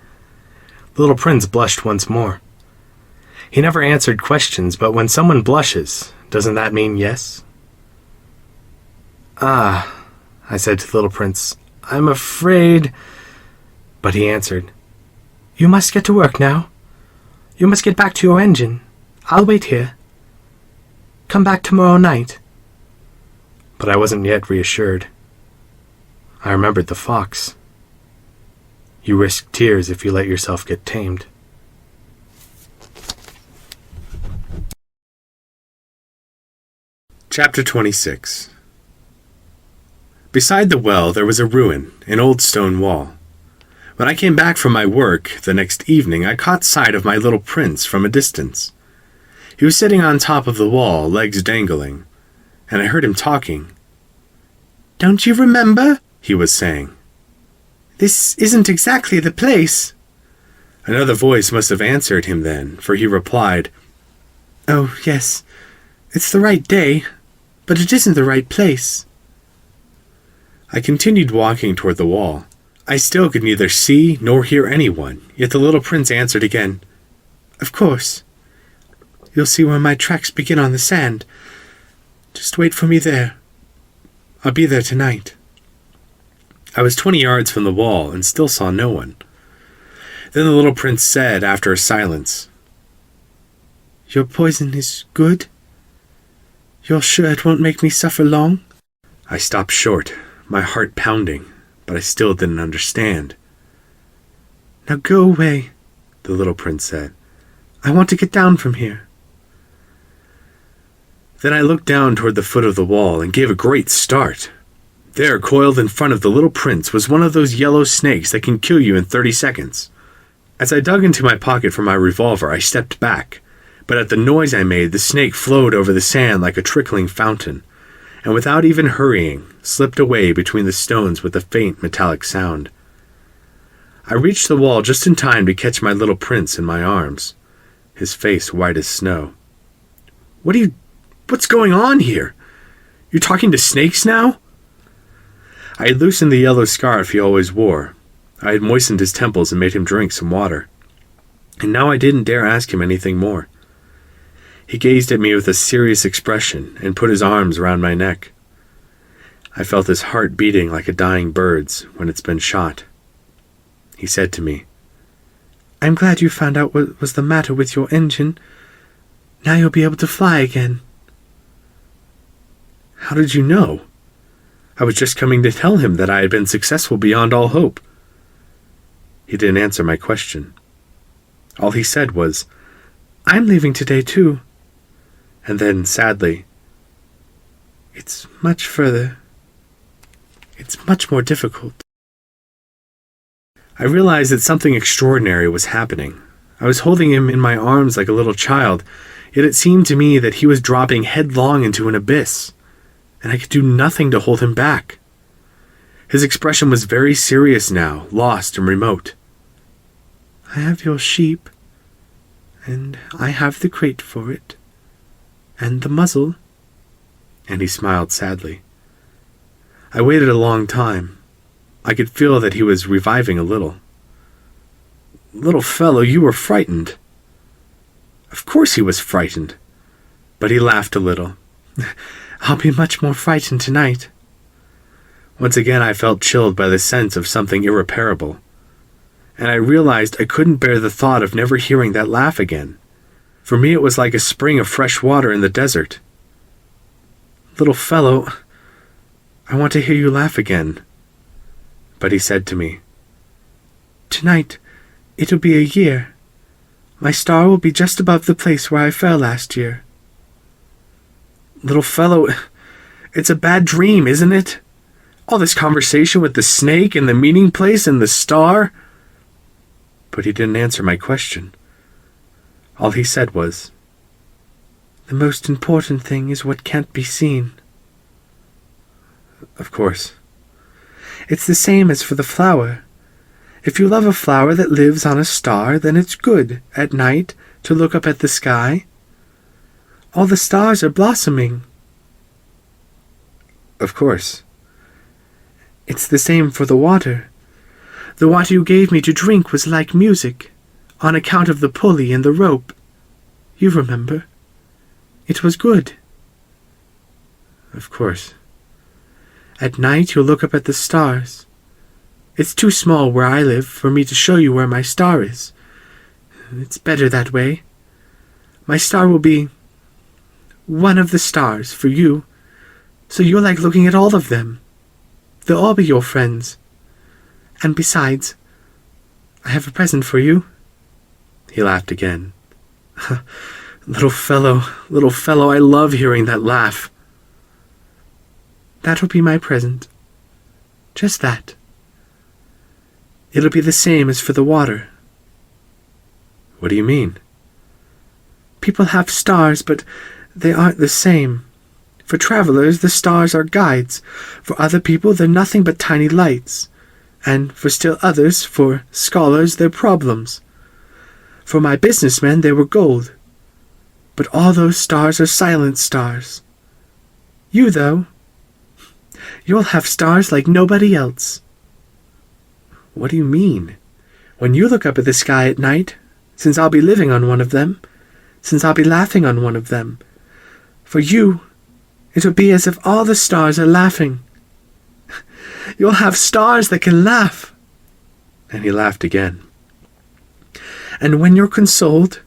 The little prince blushed once more. He never answered questions, but when someone blushes, doesn't that mean yes? "Ah," I said to the little prince, "I'm afraid—" But he answered, "You must get to work now. You must get back to your engine. I'll wait here. Come back tomorrow night." But I wasn't yet reassured. I remembered the fox. You risk tears if you let yourself get tamed. Chapter 26. Beside the well there was a ruin, an old stone wall. When I came back from my work the next evening, I caught sight of my little prince from a distance. He was sitting on top of the wall, legs dangling, and I heard him talking. "Don't you remember?" he was saying. "This isn't exactly the place." Another voice must have answered him then, for he replied, "Oh, yes, it's the right day, but it isn't the right place." I continued walking toward the wall. I still could neither see nor hear anyone, yet the little prince answered again, "Of course. You'll see where my tracks begin on the sand. Just wait for me there. I'll be there tonight." I was 20 yards from the wall and still saw no one. Then the little prince said, after a silence, "Your poison is good? You're sure it won't make me suffer long?" I stopped short, my heart pounding, but I still didn't understand. "Now go away," the little prince said. "I want to get down from here." Then I looked down toward the foot of the wall and gave a great start. There, coiled in front of the little prince, was one of those yellow snakes that can kill you in 30 seconds. As I dug into my pocket for my revolver, I stepped back, but at the noise I made, the snake flowed over the sand like a trickling fountain, and without even hurrying, slipped away between the stones with a faint metallic sound. I reached the wall just in time to catch my little prince in my arms, his face white as snow. What's going on here? You're talking to snakes now?" I had loosened the yellow scarf he always wore. I had moistened his temples and made him drink some water. And now I didn't dare ask him anything more. He gazed at me with a serious expression and put his arms around my neck. I felt his heart beating like a dying bird's when it's been shot. He said to me, "I'm glad you found out what was the matter with your engine. Now you'll be able to fly again." "How did you know?" I was just coming to tell him that I had been successful beyond all hope. He didn't answer my question. All he said was, "I'm leaving today too." And then, sadly, "It's much further. It's much more difficult." I realized that something extraordinary was happening. I was holding him in my arms like a little child, yet it seemed to me that he was dropping headlong into an abyss, and I could do nothing to hold him back. His expression was very serious now, lost and remote. "I have your sheep," and I have the crate for it, and the muzzle." And he smiled sadly. I waited a long time. I could feel that he was reviving a little. "Little fellow, you were frightened." Of course he was frightened, but he laughed a little. "I'll be much more frightened tonight." Once again I felt chilled by the sense of something irreparable, and I realized I couldn't bear the thought of never hearing that laugh again. For me it was like a spring of fresh water in the desert. "Little fellow, I want to hear you laugh again." But he said to me, "Tonight, it'll be a year. My star will be just above the place where I fell last year." "Little fellow, it's a bad dream, isn't it? All this conversation with the snake and the meeting place and the star." But he didn't answer my question. All he said was, "The most important thing is what can't be seen." Of course. It's the same as for the flower. If you love a flower that lives on a star, then it's good, at night, to look up at the sky. All the stars are blossoming. Of course. It's the same for the water. The water you gave me to drink was like music, on account of the pulley and the rope. You remember. It was good. Of course. At night you'll look up at the stars. It's too small where I live for me to show you where my star is. It's better that way. My star will be one of the stars for you, so you'll like looking at all of them. They'll all be your friends. And besides, I have a present for you." He laughed again. Little fellow, I love hearing that laugh." "That'll be my present. Just that. It'll be the same as for the water." "What do you mean?" "People have stars, but they aren't the same. For travelers, the stars are guides. For other people, they're nothing but tiny lights. And for still others, for scholars, they're problems. For my businessmen, they were gold. But all those stars are silent stars. You, though, you'll have stars like nobody else." "What do you mean?" "When you look up at the sky at night, since I'll be living on one of them, since I'll be laughing on one of them, for you, it'll be as if all the stars are laughing. You'll have stars that can laugh." And he laughed again. "And when you're consoled,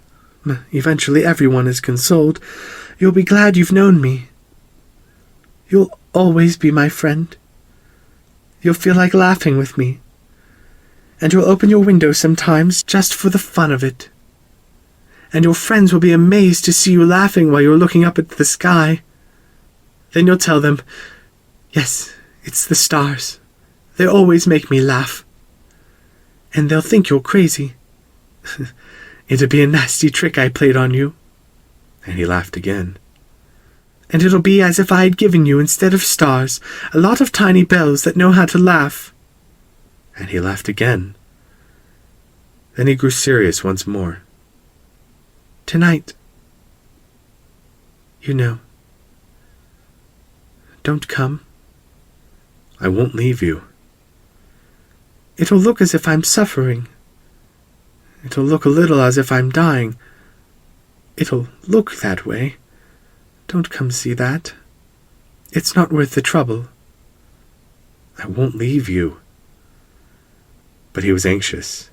eventually everyone is consoled, you'll be glad you've known me. You'll always be my friend. You'll feel like laughing with me. And you'll open your window sometimes just for the fun of it. And your friends will be amazed to see you laughing while you're looking up at the sky. Then you'll tell them, 'Yes, it's the stars. They always make me laugh.' And they'll think you're crazy. It'll be a nasty trick I played on you." And he laughed again. "And it'll be as if I had given you, instead of stars, a lot of tiny bells that know how to laugh." And he laughed again. Then he grew serious once more. "Tonight, you know. Don't come." "I won't leave you." "It'll look as if I'm suffering. It'll look a little as if I'm dying. It'll look that way. Don't come see that. It's not worth the trouble." "I won't leave you." But he was anxious.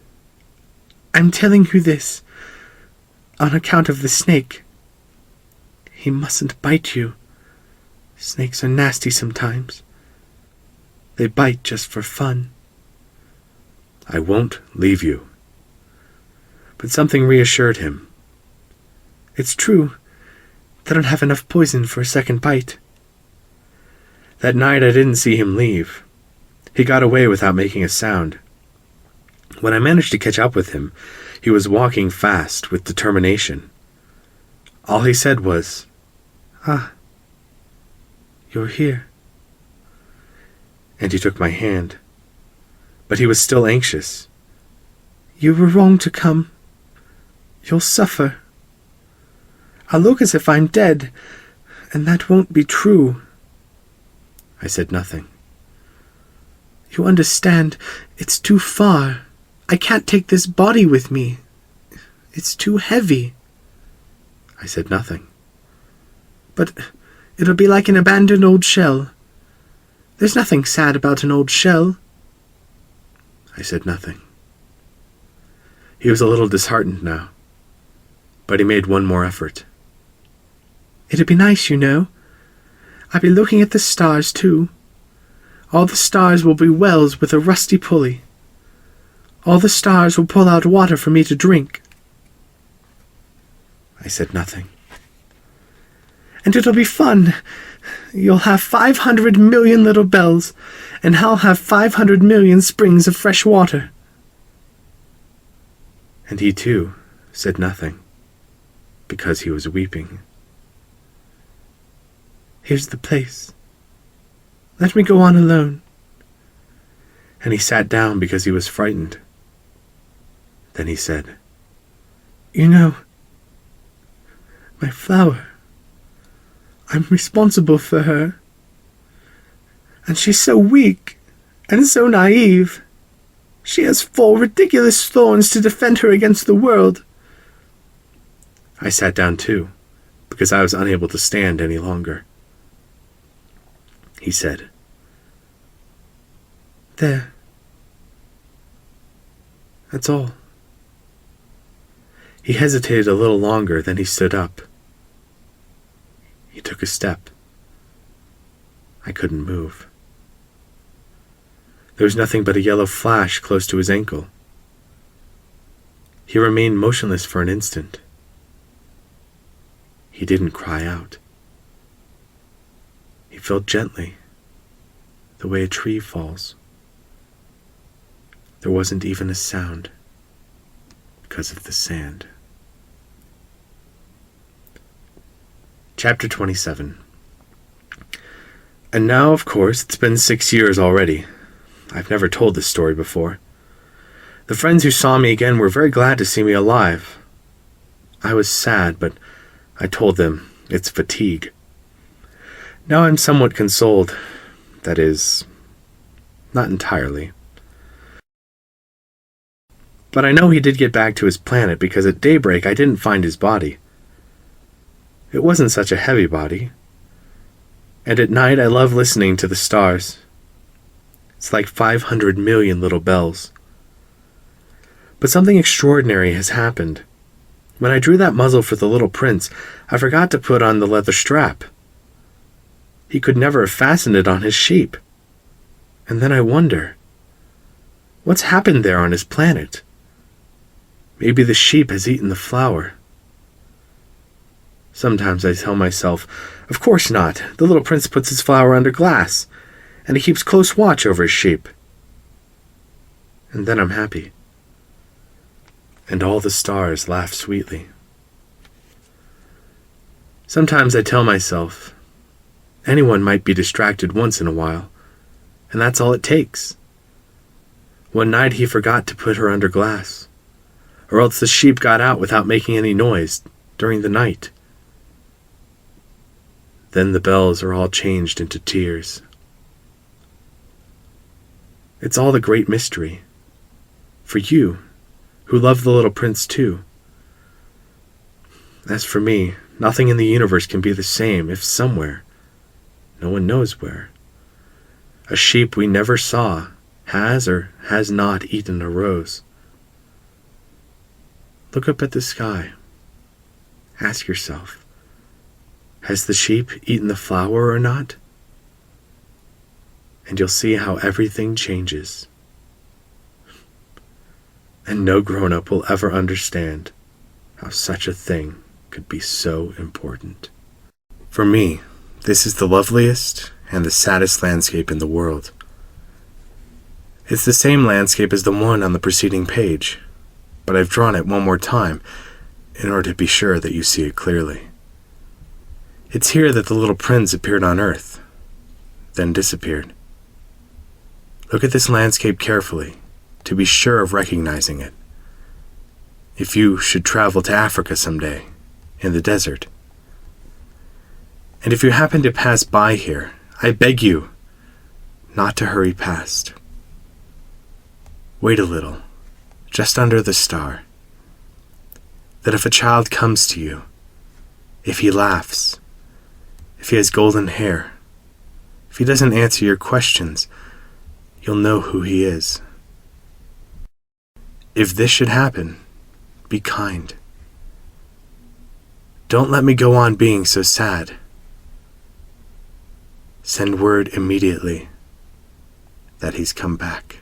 "I'm telling you this on account of the snake. He mustn't bite you. Snakes are nasty sometimes. They bite just for fun." "I won't leave you." But something reassured him. "It's true. They don't have enough poison for a second bite." That night I didn't see him leave. He got away without making a sound. When I managed to catch up with him, he was walking fast, with determination. All he said was, "Ah, you're here." And he took my hand. But he was still anxious. "You were wrong to come. You'll suffer. I'll look as if I'm dead, and that won't be true. I said nothing. You understand, it's too far. I can't take this body with me. It's too heavy. I said nothing. But it'll be like an abandoned old shell. There's nothing sad about an old shell. I said nothing. He was a little disheartened now, but he made one more effort. It'd be nice, you know. I'd be looking at the stars, too. All the stars will be wells with a rusty pulley. All the stars will pull out water for me to drink. I said nothing. And it'll be fun. You'll have 500 million little bells, and I'll have 500 million springs of fresh water. And he, too, said nothing, because he was weeping. Here's the place. Let me go on alone. And he sat down because he was frightened. Then he said, You know, my flower, I'm responsible for her. And she's so weak and so naive. She has 4 ridiculous thorns to defend her against the world. I sat down too, because I was unable to stand any longer. He said, There. That's all. He hesitated a little longer, then he stood up. He took a step. I couldn't move. There was nothing but a yellow flash close to his ankle. He remained motionless for an instant. He didn't cry out. He fell gently, the way a tree falls. There wasn't even a sound, because of the sand. Chapter 27. And now, of course, it's been 6 years already. I've never told this story before. The friends who saw me again were very glad to see me alive. I was sad, but I told them it's fatigue. Now I'm somewhat consoled. That is, not entirely. But I know he did get back to his planet because at daybreak I didn't find his body. It wasn't such a heavy body. And at night I love listening to the stars. It's like 500 million little bells. But something extraordinary has happened. When I drew that muzzle for the little prince, I forgot to put on the leather strap. He could never have fastened it on his sheep. And then I wonder, what's happened there on his planet? Maybe the sheep has eaten the flower. Sometimes I tell myself, of course not. The little prince puts his flower under glass, and he keeps close watch over his sheep. And then I'm happy. And all the stars laugh sweetly. Sometimes I tell myself, anyone might be distracted once in a while, and that's all it takes. One night he forgot to put her under glass, or else the sheep got out without making any noise during the night. Then the bells are all changed into tears. It's all the great mystery. For you, who love the little prince too. As for me, nothing in the universe can be the same if somewhere, no one knows where, a sheep we never saw has or has not eaten a rose. Look up at the sky. Ask yourself, has the sheep eaten the flower or not? And you'll see how everything changes. And no grown-up will ever understand how such a thing could be so important. For me, this is the loveliest and the saddest landscape in the world. It's the same landscape as the one on the preceding page, but I've drawn it one more time in order to be sure that you see it clearly. It's here that the little prince appeared on Earth, then disappeared. Look at this landscape carefully, to be sure of recognizing it. if you should travel to Africa someday, in the desert. And if you happen to pass by here, I beg you not to hurry past. Wait a little, just under the star. That if a child comes to you, if he laughs, if he has golden hair, if he doesn't answer your questions, you'll know who he is. If this should happen, be kind. Don't let me go on being so sad. Send word immediately that he's come back.